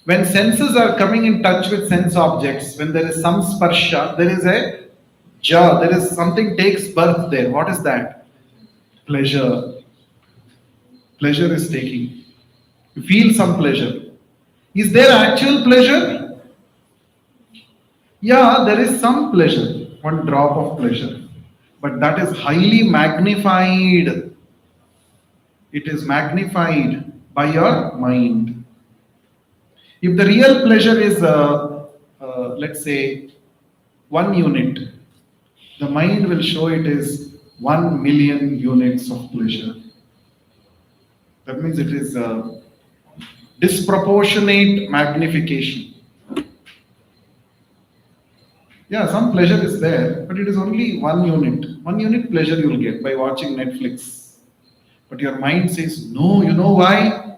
When senses are coming in touch with sense objects, when there is some sparsha, there is a ja, there is something takes birth there. What is that? Pleasure. Pleasure is taking. You feel some pleasure. Is there actual pleasure? Yeah, there is some pleasure, one drop of pleasure. But that is highly magnified. It is magnified by your mind. If the real pleasure is, let's say, 1 unit, the mind will show it is 1 million units of pleasure. That means it is disproportionate magnification. Yeah, some pleasure is there, but it is only 1 unit. 1 unit pleasure you will get by watching Netflix. But your mind says, no, you know why?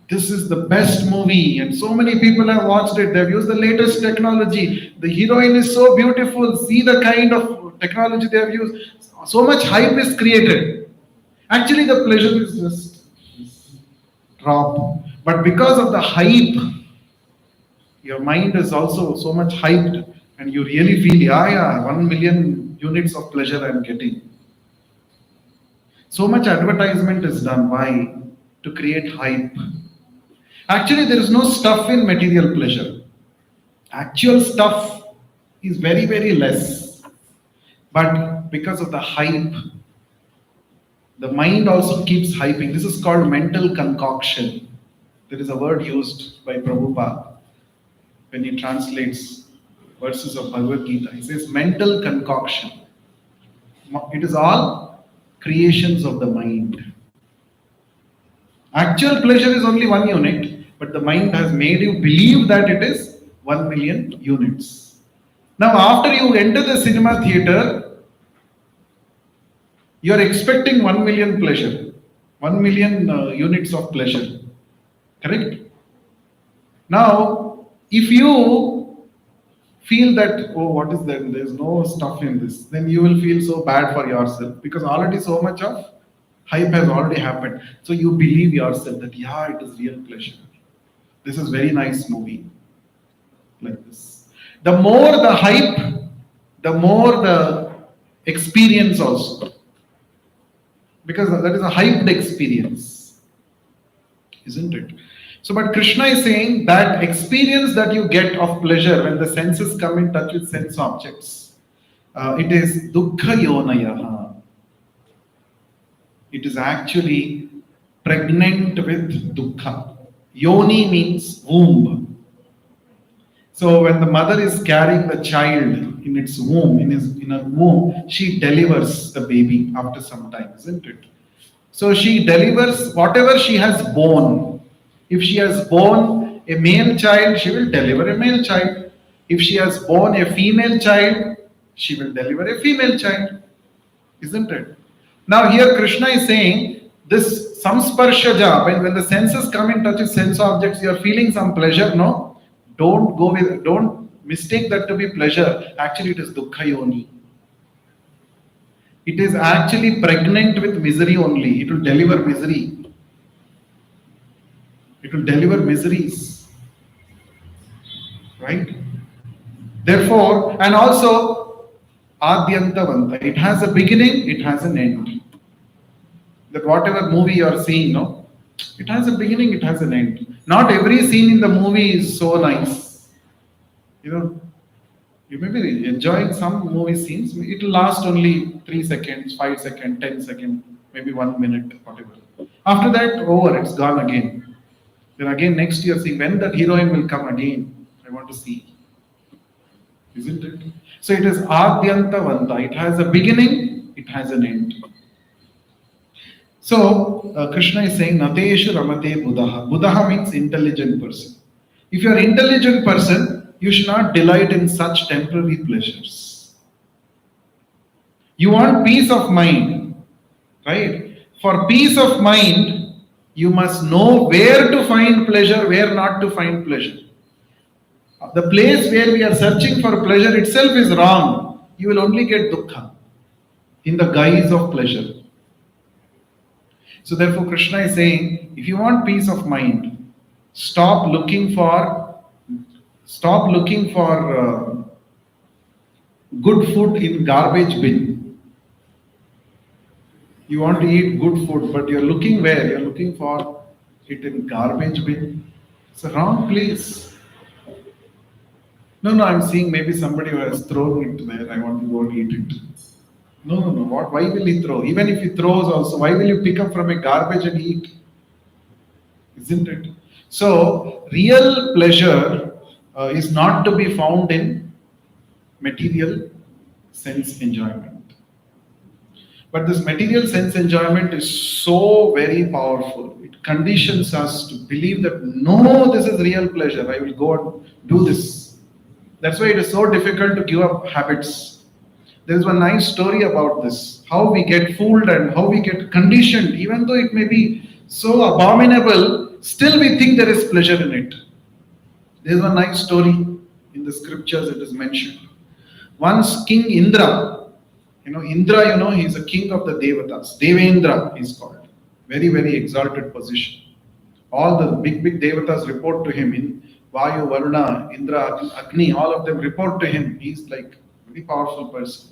This is the best movie, and so many people have watched it. They've used the latest technology. The heroine is so beautiful. See the kind of technology they have used. So much hype is created. Actually, the pleasure is just drop. But because of the hype, your mind is also so much hyped, and you really feel, yeah, 1 million units of pleasure I'm getting. So much advertisement is done. Why? To create hype. Actually, there is no stuff in material pleasure. Actual stuff is very, very less. But because of the hype, the mind also keeps hyping. This is called mental concoction. There is a word used by Prabhupada when he translates verses of Bhagavad Gita. He says mental concoction. It is all creations of the mind. Actual pleasure is only 1 unit, but the mind has made you believe that it is 1 million units. Now, after you enter the cinema theater, you are expecting 1 million pleasure, 1 million units of pleasure. Correct? Now, if you feel that, oh, what is that? There's no stuff in this, then you will feel so bad for yourself because already so much of hype has already happened. So you believe yourself that, yeah, it is real pleasure. This is very nice movie. Like this. The more the hype, the more the experience also. Because that is a hyped experience. Isn't it? So, but Krishna is saying that experience that you get of pleasure when the senses come in touch with sense objects, it is dukkha yonayaha. It is actually pregnant with dukkha. Yoni means womb. So when the mother is carrying the child in its womb, in her womb, she delivers the baby after some time, isn't it? So she delivers whatever she has born. If she has born a male child, she will deliver a male child. If she has born a female child, she will deliver a female child. Isn't it? Now here Krishna is saying this samsparshaja, when the senses come in touch with sense objects, you are feeling some pleasure, no? Don't mistake that to be pleasure. Actually, it is dukkha yoni. It is actually pregnant with misery only. It will deliver misery. It will deliver miseries. Right? Therefore, and also, Adyantavanta. It has a beginning, it has an end. That whatever movie you are seeing, no? It has a beginning, it has an end. Not every scene in the movie is so nice. You know, you may be enjoying some movie scenes, it will last only 3 seconds, 5 seconds, 10 seconds, maybe 1 minute, whatever. After that, over, it's gone again. Then again next year, see when that heroine will come again. I want to see. Isn't it? So it is Adyantavanta. It has a beginning, it has an end. So Krishna is saying, Nateshu Ramate Buddha. Buddha means intelligent person. If you are an intelligent person, you should not delight in such temporary pleasures. You want peace of mind, right? For peace of mind, you must know where to find pleasure, where not to find pleasure. The place where we are searching for pleasure itself is wrong. You will only get dukkha in the guise of pleasure. So therefore Krishna is saying, if you want peace of mind, stop looking for good food in garbage bin. You want to eat good food, but you're looking where? You're looking for it in garbage bin. It's a wrong place. No, I'm seeing maybe somebody who has thrown it there. I want to go and eat it. No. What? Why will he throw? Even if he throws also, why will you pick up from a garbage and eat? Isn't it? So, real pleasure is not to be found in material sense enjoyment. But this material sense enjoyment is so very powerful. It conditions us to believe that no, this is real pleasure. I will go and do this. That's why it is so difficult to give up habits. There is one nice story about this. How we get fooled and how we get conditioned, even though it may be so abominable, still we think there is pleasure in it. There is one nice story in the scriptures, it is mentioned. Once King Indra, Indra, he's a king of the Devatas. Devendra is called. Very, very exalted position. All the big, big Devatas report to him in Vayu, Varuna, Indra, Agni, all of them report to him. He's like a very powerful person.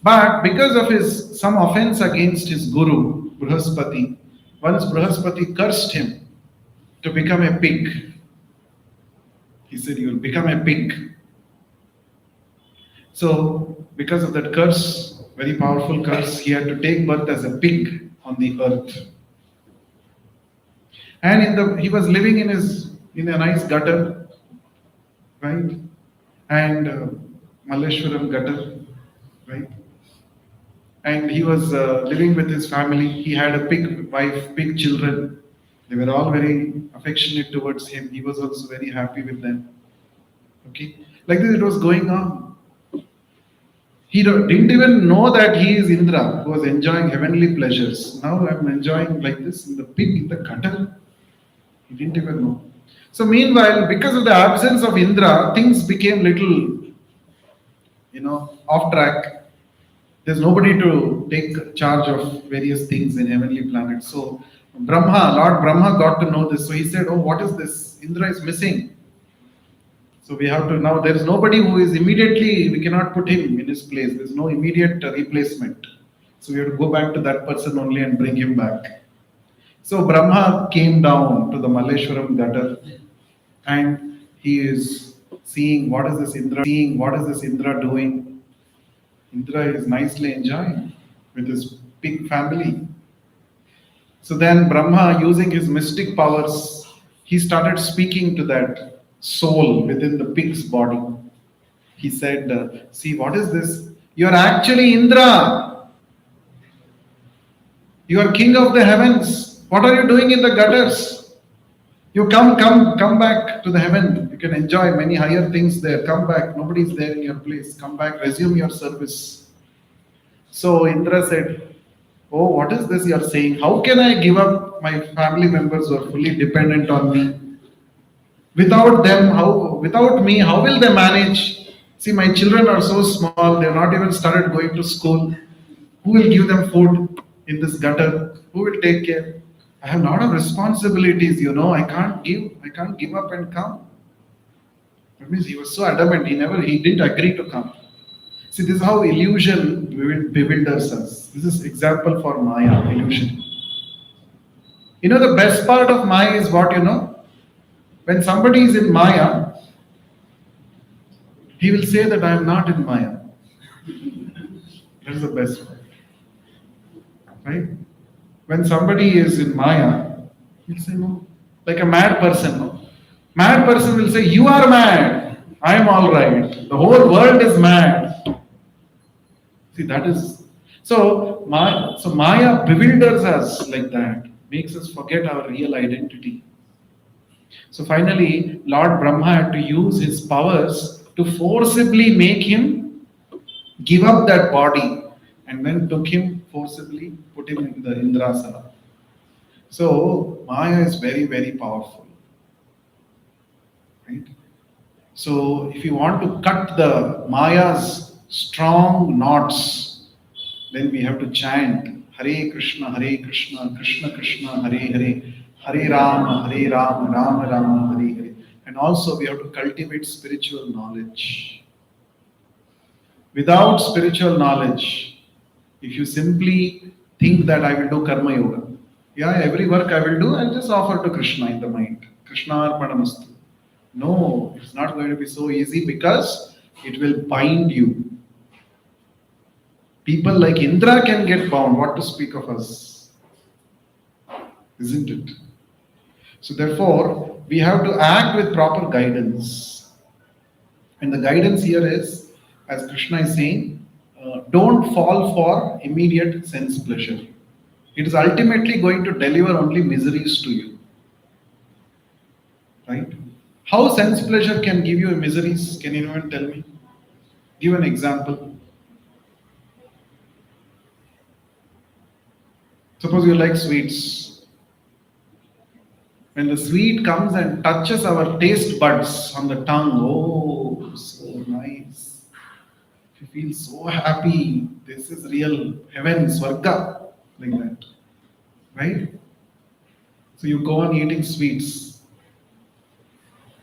But because of some offense against his guru, Brihaspati, once Brihaspati cursed him to become a pig. He said, you will become a pig. So, because of that curse, very powerful curse, he had to take birth as a pig on the earth. And he was living in a nice gutter, right? And Malleshwaram gutter, right? And he was living with his family. He had a pig wife, pig children. They were all very affectionate towards him. He was also very happy with them. Okay, like this it was going on. He didn't even know that he is Indra, who was enjoying heavenly pleasures. Now I'm enjoying like this in the pig, in the gutter. He didn't even know. So meanwhile, because of the absence of Indra, things became little, off track. There's nobody to take charge of various things in heavenly planets. So Lord Brahma got to know this. So he said, oh, what is this? Indra is missing. So we have to, now there is nobody who is immediately, we cannot put him in his place. There's no immediate replacement. So we have to go back to that person only and bring him back. So Brahma came down to the Malleshwaram gutter and he is seeing what is this Indra doing. Indra is nicely enjoying with his pig family. So then Brahma, using his mystic powers, he started speaking to that soul within the pig's body. He said, see, what is this? You are actually Indra. You are king of the heavens. What are you doing in the gutters? You come back to the heaven. You can enjoy many higher things there. Come back. Nobody is there in your place. Come back. Resume your service. So Indra said, oh, what is this you are saying? How can I give up my family members who are fully dependent on me? Without me, how will they manage? See, my children are so small. They have not even started going to school. Who will give them food in this gutter? Who will take care? I have a lot of responsibilities, I can't give up and come. That means he was so adamant, he didn't agree to come. See, this is how illusion bewilders us. This is example for Maya, illusion. The best part of Maya is what, when somebody is in Maya, he will say that I am not in Maya. That is the best part. Right? When somebody is in Maya, he'll say no. Like a mad person, no? Mad person will say, you are mad. I am all right. The whole world is mad. See, that is... So Maya bewilders us like that. Makes us forget our real identity. So finally, Lord Brahma had to use his powers to forcibly make him give up that body and then took him forcibly, put him in the Indrasana. So Maya is very, very powerful. Right? So if you want to cut the Maya's strong knots, then we have to chant Hare Krishna, Krishna Krishna, Hare Hare, Hare Rama, Rama Rama, Hare Hare. And also we have to cultivate spiritual knowledge. Without spiritual knowledge, if you simply think that I will do karma yoga, every work I will do, I'll just offer to Krishna in the mind. Krishna Arpanamastu. No, it's not going to be so easy because it will bind you. People like Indra can get bound. What to speak of us? Isn't it? So therefore, we have to act with proper guidance. And the guidance here is, as Krishna is saying, don't fall for immediate sense pleasure. It is ultimately going to deliver only miseries to you. Right? How sense pleasure can give you miseries? Can anyone tell me? Give an example. Suppose you like sweets. When the sweet comes and touches our taste buds on the tongue, oh, so nice. You feel so happy. This is real heaven, swarga, like that. Right? So you go on eating sweets.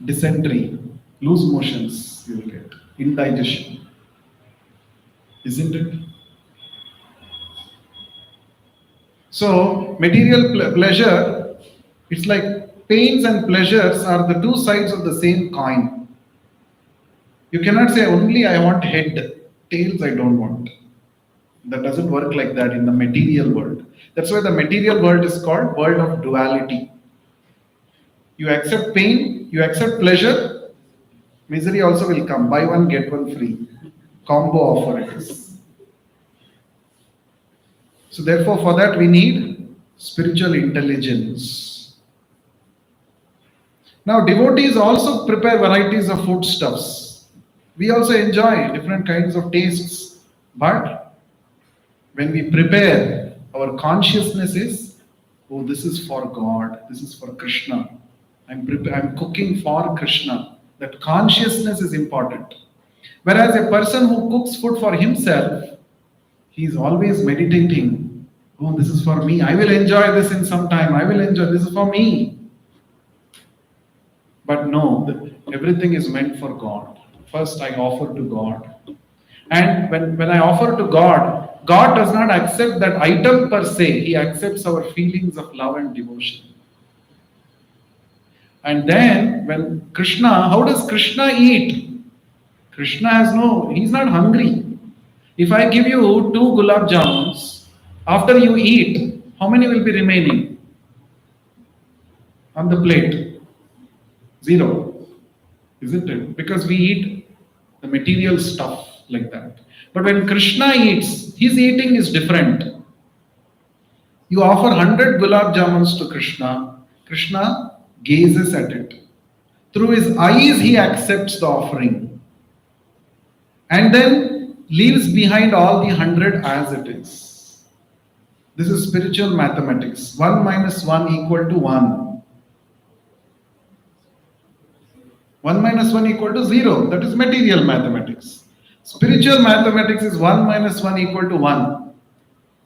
Dysentery, loose motions you will get, indigestion. Isn't it? So, material pleasure, it's like pains and pleasures are the two sides of the same coin. You cannot say only I want head, tails I don't want. That doesn't work like that in the material world. That's why the material world is called world of duality. You accept pain, you accept pleasure, misery also will come. Buy one, get one free. Combo offer it is. So therefore, for that we need spiritual intelligence. Now, devotees also prepare varieties of foodstuffs. We also enjoy different kinds of tastes. But when we prepare, our consciousness is, oh, this is for God, this is for Krishna. I'm cooking for Krishna. That consciousness is important. Whereas a person who cooks food for himself, he is always meditating. Oh, this is for me. I will enjoy this in some time. I will enjoy this is for me. But no, everything is meant for God. First, I offer to God. And when I offer to God, God does not accept that item per se. He accepts our feelings of love and devotion. And then, when Krishna, how does Krishna eat? Krishna has he's not hungry. If I give you 2 gulab jamuns, after you eat, how many will be remaining on the plate? 0. Isn't it? Because we eat the material stuff like that. But when Krishna eats, his eating is different. You offer 100 gulab jamuns to Krishna. Krishna gazes at it. Through his eyes, he accepts the offering. And then leaves behind all the 100 as it is. This is spiritual mathematics. 1 minus 1 equal to 1. 1 minus 1 equal to 0. That is material mathematics. Spiritual mathematics is 1 minus 1 equal to 1.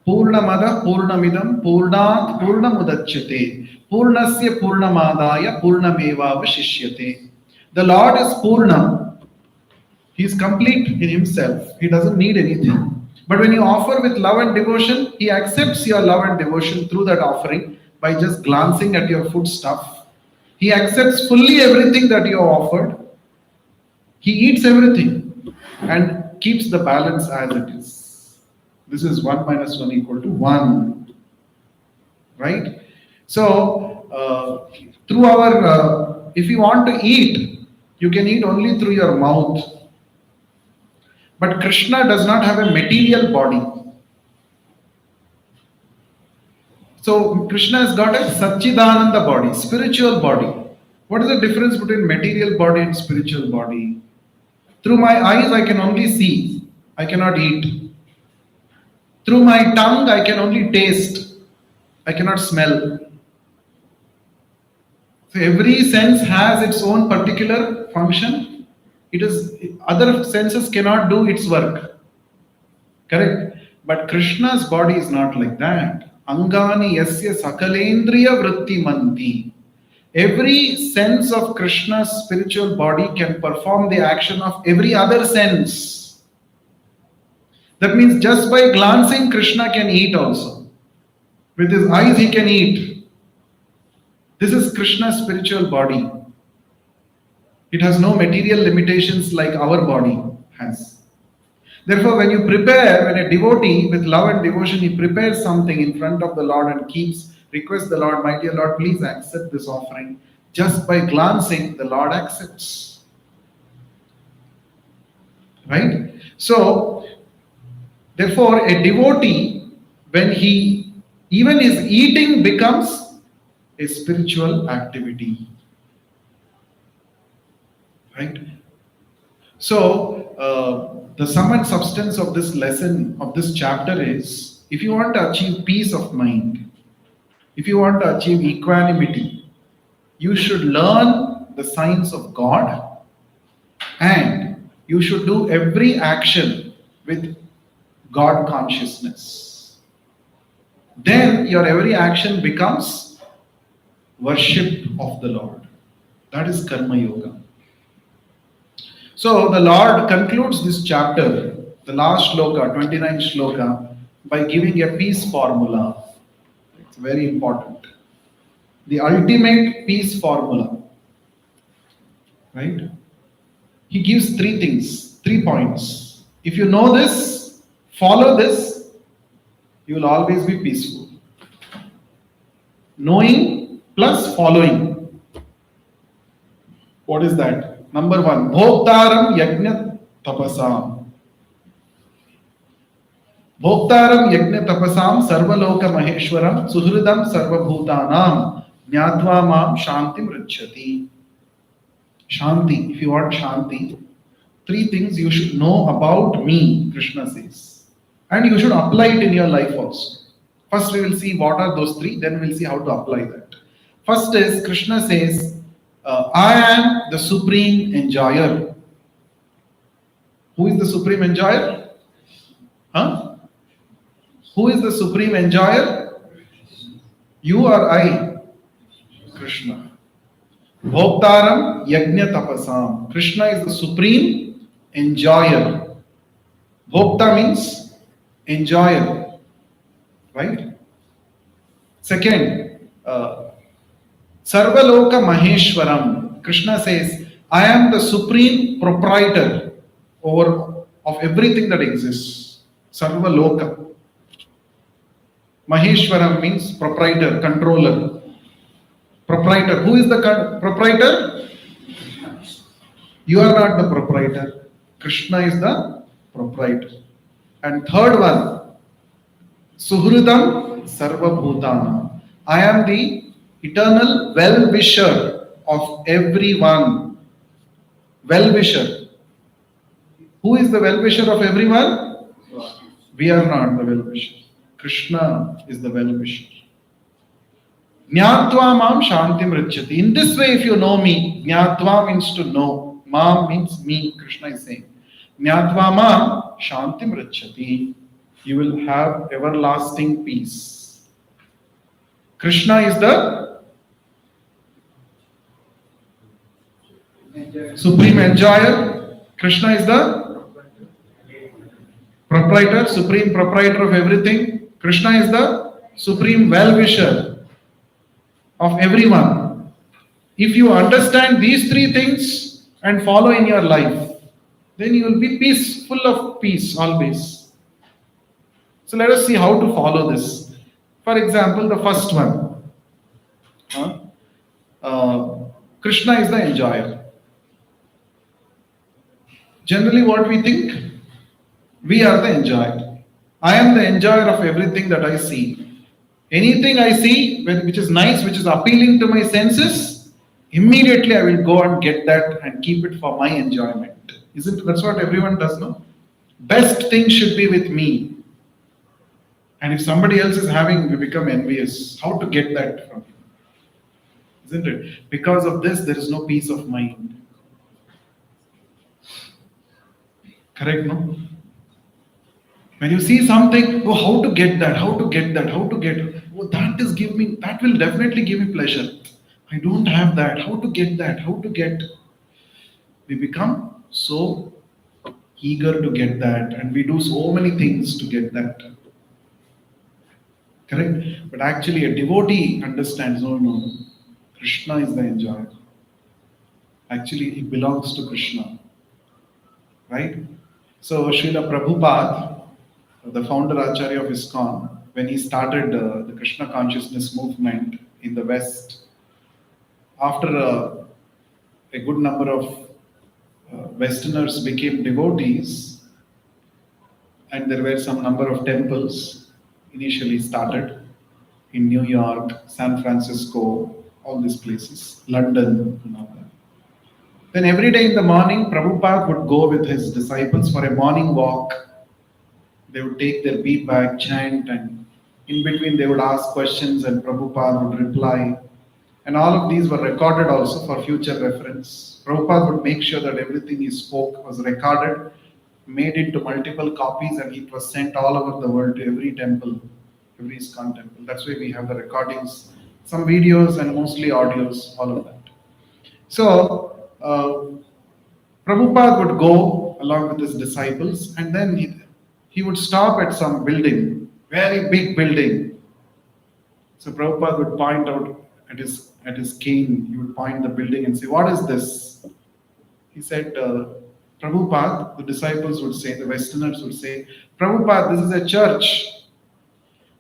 Purnamada Purnamidam Purnat Purnamudachyate Purnasya Purnamadaya Purnameva Vashishyate. The Lord is Purna. He is complete in himself. He doesn't need anything. But when you offer with love and devotion, he accepts your love and devotion through that offering by just glancing at your foodstuff. He accepts fully everything that you have offered. He eats everything and keeps the balance as it is. This is 1 minus 1 equal to 1. Right? So, through our, if you want to eat, you can eat only through your mouth. But Krishna does not have a material body. So Krishna has got a Satchidananda body, spiritual body. What is the difference between material body and spiritual body? Through my eyes I can only see, I cannot eat. Through my tongue I can only taste, I cannot smell. So every sense has its own particular function. It is, other senses cannot do its work. Correct? But Krishna's body is not like that. Angani yasya sakalendriya vritti manti. Every sense of Krishna's spiritual body can perform the action of every other sense. That means just by glancing, Krishna can eat also. With his eyes he can eat. This is Krishna's spiritual body. It has no material limitations like our body has. Therefore, when you prepare, when a devotee with love and devotion, he prepares something in front of the Lord and requests the Lord, my dear Lord, please accept this offering. Just by glancing, the Lord accepts. Right? So, Therefore, a devotee, when he even his eating becomes a spiritual activity. Right? So, the sum and substance of this lesson, of this chapter is, if you want to achieve peace of mind, if you want to achieve equanimity, you should learn the science of God, and you should do every action with God consciousness. Then your every action becomes worship of the Lord. That is Karma Yoga. So the Lord concludes this chapter, the last shloka, 29th shloka, by giving a peace formula. It's very important. The ultimate peace formula. Right? He gives three things, 3 points. If you know this, follow this, you will always be peaceful. Knowing plus following. What is that? Number 1, Bhoktaram Yajna Tapasam. Bhoktaram Yajna Tapasam Sarvaloka Maheshwaram Suhridam Sarvabhutanam Jnatva Mam Shantim Richyati. Shanti, if you want Shanti, 3 things you should know about me, Krishna says. And you should apply it in your life also. First we will see what are those 3, then we will see how to apply that. First is, Krishna says, I am the supreme enjoyer. Who is the supreme enjoyer? Huh? Who is the supreme enjoyer? You or I? Krishna. Bhoktaram Yajna Tapasam. Krishna is the supreme enjoyer. Bhokta means enjoyer. Right? Second, Sarvaloka Maheshwaram. Krishna says, I am the supreme proprietor of everything that exists. Sarvaloka. Maheshwaram means proprietor, controller. Proprietor. Who is the proprietor? You are not the proprietor. Krishna is the proprietor. And third one, Suhridam Sarvabhutana. I am the eternal well-wisher of everyone. Well-wisher. Who is the well-wisher of everyone? We are not the well-wisher. Krishna is the well-wisher. Jnatva mam shantim richyati. In this way, if you know me, Jnatva means to know. Mam means me, Krishna is saying. Jnatva mam shantim richyati. You will have everlasting peace. Krishna is the supreme enjoyer. Krishna is the proprietor, supreme proprietor of everything. Krishna is the supreme well-wisher of everyone. If you understand these 3 things and follow in your life, then you will be full of peace always. So let us see how to follow this. For example, the first one. Krishna is the enjoyer. Generally what we think? We are the enjoyer. I am the enjoyer of everything that I see. Anything I see which is nice, which is appealing to my senses, immediately I will go and get that and keep it for my enjoyment. That's what everyone does now? Best thing should be with me. And if somebody else is having, we become envious. How to get that from him? Isn't it? Because of this, there is no peace of mind. Correct, no? When you see something, oh, how to get that, how to get that, how to get it. Oh, that will definitely give me pleasure. I don't have that. How to get that? How to get? We become so eager to get that, and we do so many things to get that. Correct? But actually a devotee understands, no. Krishna is the enjoyer. Actually, it belongs to Krishna. Right? So Srila Prabhupada, the founder Acharya of ISKCON, when he started the Krishna consciousness movement in the West, after a good number of Westerners became devotees, and there were some number of temples initially started in New York, San Francisco, all these places, London, and all that. Then every day in the morning, Prabhupada would go with his disciples for a morning walk. They would take their bead bag, chant, and in between they would ask questions and Prabhupada would reply. And all of these were recorded also for future reference. Prabhupada would make sure that everything he spoke was recorded, made into multiple copies, and it was sent all over the world to every temple, every ISKCON temple. That's why we have the recordings, some videos and mostly audios, all of that. So, Prabhupada would go along with his disciples, and then he would stop at some building, very big building. So Prabhupada would point out at his cane, he would point the building and say, "What is this?" He said, Prabhupada, the disciples would say, the Westerners would say, "Prabhupada, this is a church."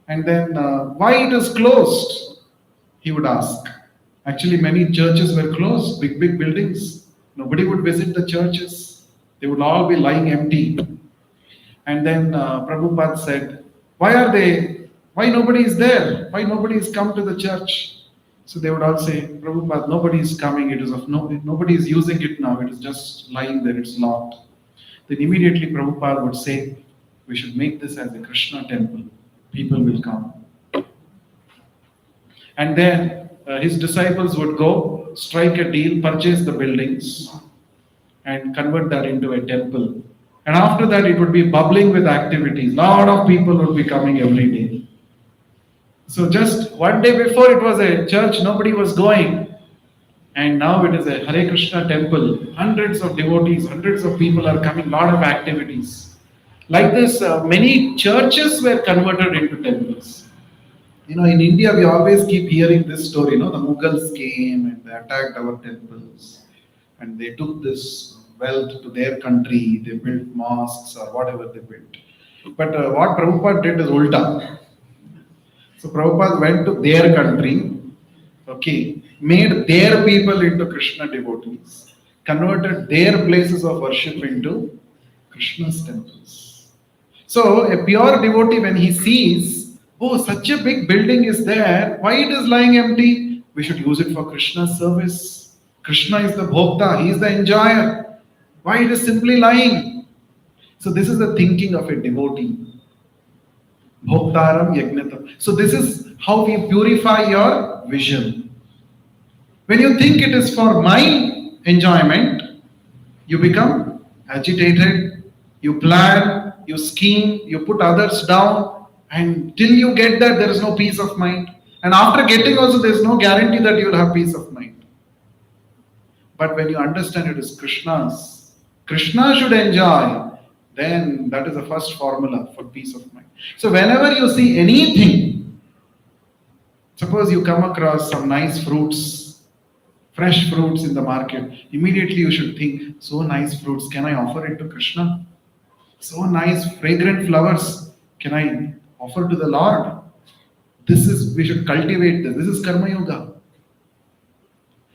And then, "Why it is closed?" He would ask. Actually, many churches were closed, big buildings. Nobody would visit the churches. They would all be lying empty. And then Prabhupada said, why nobody is there? Why nobody has come to the church? So they would all say, "Prabhupada, nobody is coming. It is of nobody is using it now. It is just lying there. It's locked." Then immediately Prabhupada would say, "We should make this as a Kṛṣṇa temple. People will come." And then his disciples would go, strike a deal, purchase the buildings, and convert that into a temple. And after that, it would be bubbling with activities. Lot of people would be coming every day. So just one day before it was a church, nobody was going. And now it is a Hare Krishna temple. Hundreds of devotees, hundreds of people are coming, lot of activities. Like this, many churches were converted into temples. In India, we always keep hearing this story, the Mughals came and they attacked our temples. And they took this wealth to their country, they built mosques or whatever they built. But what Prabhupada did is ulta. So Prabhupada went to their country, made their people into Krishna devotees, converted their places of worship into Krishna's temples. So a pure devotee, when he sees, oh, such a big building is there, why it is lying empty? We should use it for Krishna's service. Krishna is the bhokta, he is the enjoyer. Why it is simply lying? So this is the thinking of a devotee. Bhoktaram yajnatam. So this is how we purify your vision. When you think it is for my enjoyment, you become agitated, you plan, you scheme, you put others down, and till you get that, there is no peace of mind. And after getting also, there is no guarantee that you will have peace of mind. But when you understand it is Krishna's, Krishna should enjoy, then that is the first formula for peace of mind. So whenever you see anything, suppose you come across some nice fruits, fresh fruits in the market, immediately you should think, so nice fruits, can I offer it to Krishna? So nice fragrant flowers, can I offer to the Lord? We should cultivate this. This is Karma Yoga.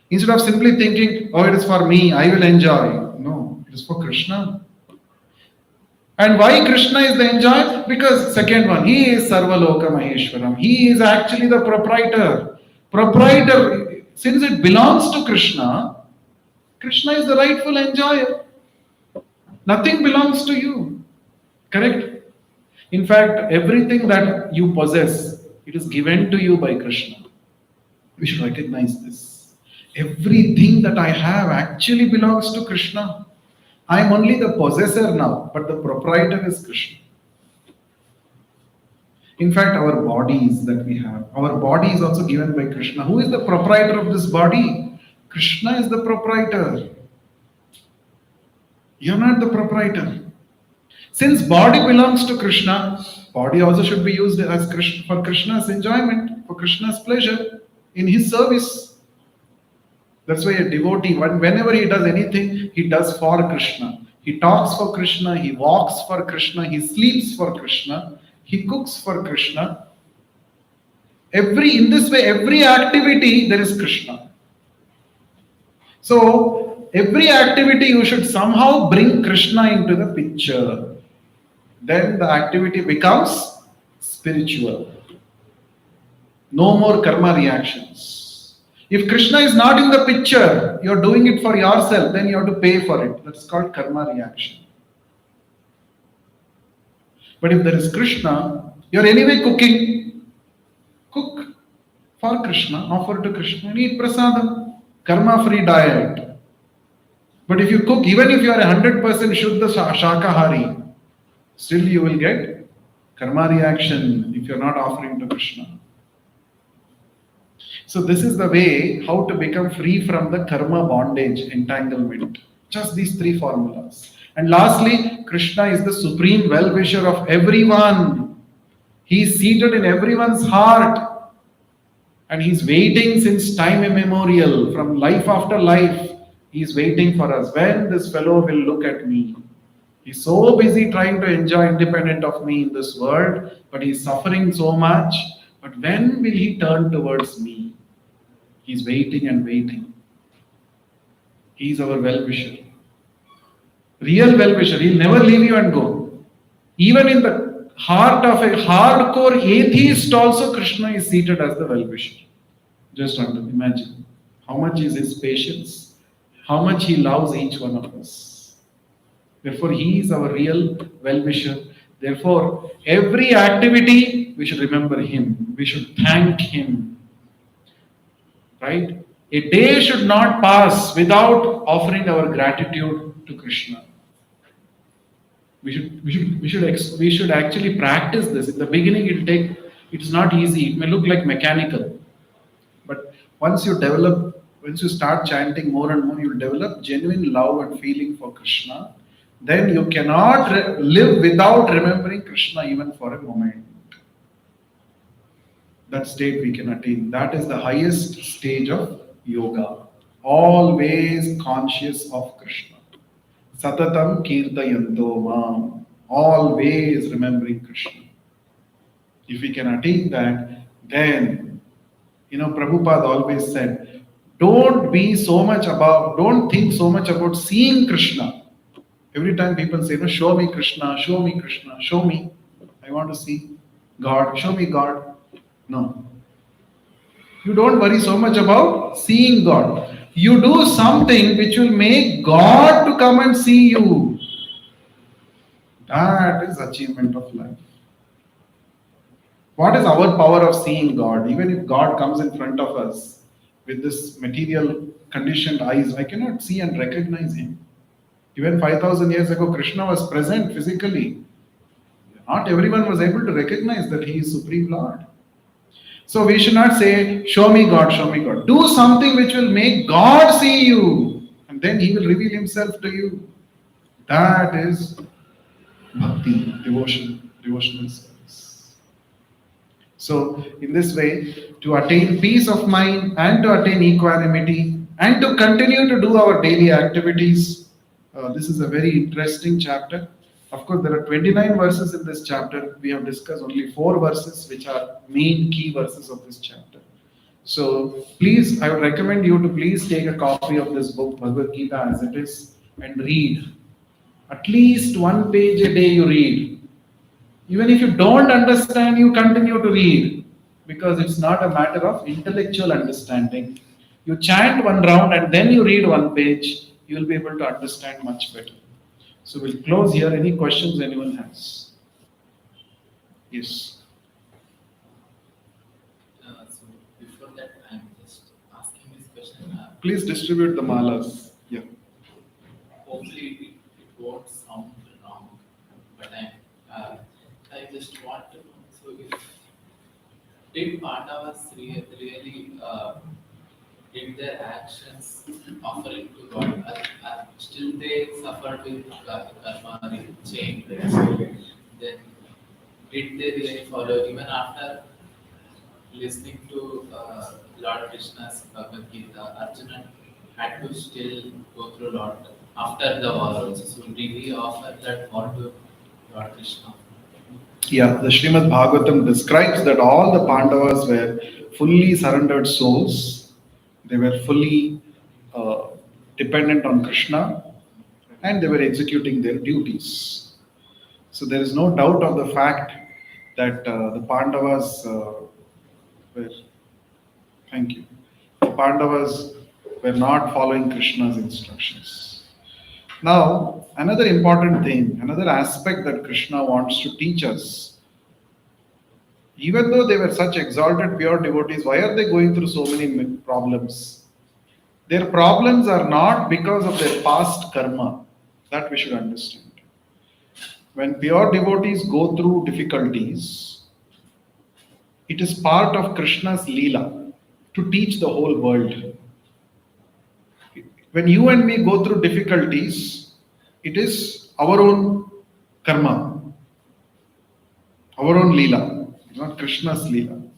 Instead of simply thinking, oh, it is for me, I will enjoy. No, it is for Krishna. And why Krishna is the enjoyer? Because second one, he is Sarvaloka Maheshwaram. He is actually the proprietor. Since it belongs to Krishna, Krishna is the rightful enjoyer. Nothing belongs to you. Correct? In fact, everything that you possess, it is given to you by Krishna. We should recognize this. Everything that I have actually belongs to Krishna. I am only the possessor now, but the proprietor is Krishna. In fact, our bodies that we have, our body is also given by Krishna. Who is the proprietor of this body? Krishna is the proprietor. You are not the proprietor. Since body belongs to Krishna, body also should be used as for Krishna's enjoyment, for Krishna's pleasure, in his service. That's why a devotee, whenever he does anything, he does for Krishna. He talks for Krishna, he walks for Krishna, he sleeps for Krishna, he cooks for Krishna. In this way, every activity, there is Krishna. So, every activity you should somehow bring Krishna into the picture. then the activity becomes spiritual. No more karma reactions. If Krishna is not in the picture, you're doing it for yourself, then you have to pay for it. That's called karma reaction. But if there is Krishna, you're anyway cooking. Cook for Krishna, offer to Krishna, and eat prasadam. Karma-free diet. But if you cook, even if you are 100% Shuddha Shakahari, still you will get karma reaction if you're not offering to Krishna. So this is the way how to become free from the karma bondage, entanglement. Just these three formulas. And lastly, Krishna is the supreme well-wisher of everyone. He is seated in everyone's heart. And he's waiting since time immemorial, from life after life. He's waiting for us. When this fellow will look at me. He's so busy trying to enjoy independent of me in this world, but he's suffering so much. But when will he turn towards me? He's waiting and waiting. He's our well-wisher. Real well-wisher. He'll never leave you and go. Even in the heart of a hardcore atheist also, Krishna is seated as the well-wisher. Just imagine how much is his patience, how much he loves each one of us. Therefore, he is our real well-wisher. Therefore, every activity, we should remember him. We should thank him. Right? A day should not pass without offering our gratitude to Krishna. We should actually practice this. In the beginning, it's not easy. It may look like mechanical. But once you start chanting more and more, you will develop genuine love and feeling for Krishna. Then you cannot live without remembering Krishna even for a moment. That state we can attain. That is the highest stage of yoga. Always conscious of Krishna. Satatam kirtayanto mam. Always remembering Krishna. If we can attain that, then, Prabhupada always said, don't think so much about seeing Krishna. Every time people say, show me Krishna, show me Krishna, show me. I want to see God, show me God. No. You don't worry so much about seeing God. You do something which will make God to come and see you. That is achievement of life. What is our power of seeing God? Even if God comes in front of us with this material conditioned eyes, I cannot see and recognize him. Even 5,000 years ago, Krishna was present physically. Not everyone was able to recognize that he is Supreme Lord. So we should not say, show me God, show me God. Do something which will make God see you. And then he will reveal himself to you. That is bhakti, devotional service. So in this way, to attain peace of mind and to attain equanimity and to continue to do our daily activities, this is a very interesting chapter. Of course, there are 29 verses in this chapter. We have discussed only 4 verses, which are main key verses of this chapter. So, please, I would recommend you to please take a copy of this book, Bhagavad Gita as it is, and read. At least 1 page a day you read. Even if you don't understand, you continue to read. Because it's not a matter of intellectual understanding. You chant 1 round and then you read 1 page, you will be able to understand much better. So we'll close here. Any questions anyone has? Yes. So before that, I'm just asking this question. Please distribute the malas. Yeah. Hopefully, it won't sound wrong, but I just want to know. So, did Pandavas really did their actions offering to God? Still they suffered with karma chain. So then, did they really follow even after listening to Lord Krishna's Bhagavad Gita? Arjuna had to still go through Lord after the war also. So did he offer that war to Lord Krishna? Yeah, the Srimad Bhagavatam describes that all the Pandavas were fully surrendered souls. They were fully dependent on Krishna and they were executing their duties. So there is no doubt of the fact that the Pandavas were, thank you, the Pandavas were not following Krishna's instructions. Now, another important thing, another aspect that Krishna wants to teach us, even though they were such exalted pure devotees, why are they going through so many problems? Their problems are not because of their past karma. That we should understand. When pure devotees go through difficulties, it is part of Krishna's Leela to teach the whole world. When you and me go through difficulties, it is our own karma, our own Leela, not Krishna's Leela.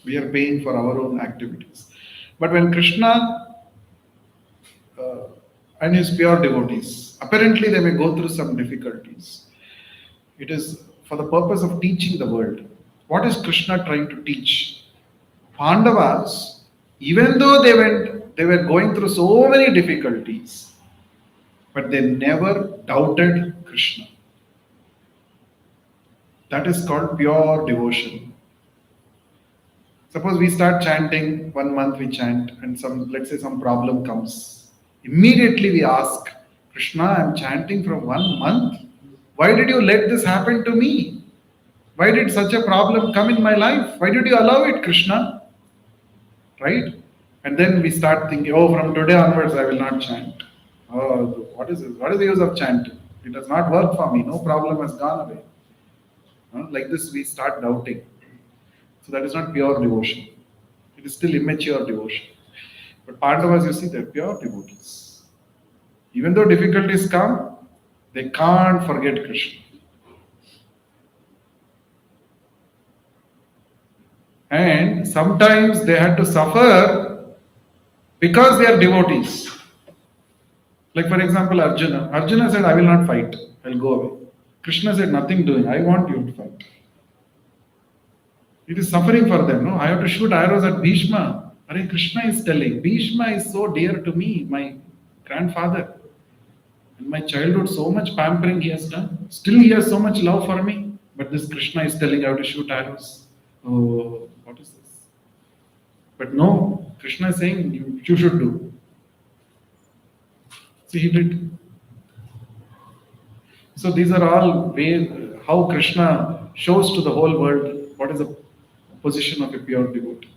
We are paying for our own activities. But when Krishna and his pure devotees, apparently they may go through some difficulties. It is for the purpose of teaching the world. What is Krishna trying to teach? Pandavas, even though they were going through so many difficulties, but they never doubted Krishna. That is called pure devotion. Suppose we start chanting, 1 month we chant, and let's say some problem comes. Immediately we ask, Krishna, I'm chanting for 1 month. Why did you let this happen to me? Why did such a problem come in my life? Why did you allow it, Krishna? Right? And then we start thinking, oh, from today onwards I will not chant. Oh, what is this? What is the use of chanting? It does not work for me. No problem has gone away. Like this we start doubting. So that is not pure devotion. It is still immature devotion. But Pandavas, you see, they're pure devotees. Even though difficulties come, they can't forget Krishna. And sometimes they had to suffer because they are devotees. Like for example, Arjuna. Arjuna said, I will not fight. I'll go away. Krishna said, nothing doing. I want you to fight. It is suffering for them. No, I have to shoot arrows at Bhishma. Hare Krishna is telling, Bhishma is so dear to me, my grandfather. In my childhood, so much pampering he has done. Still he has so much love for me. But this Krishna is telling I have to shoot arrows. Oh, what is this? But no, Krishna is saying you should do. See, he did. So these are all ways how Krishna shows to the whole world what is the position of a pure devotee.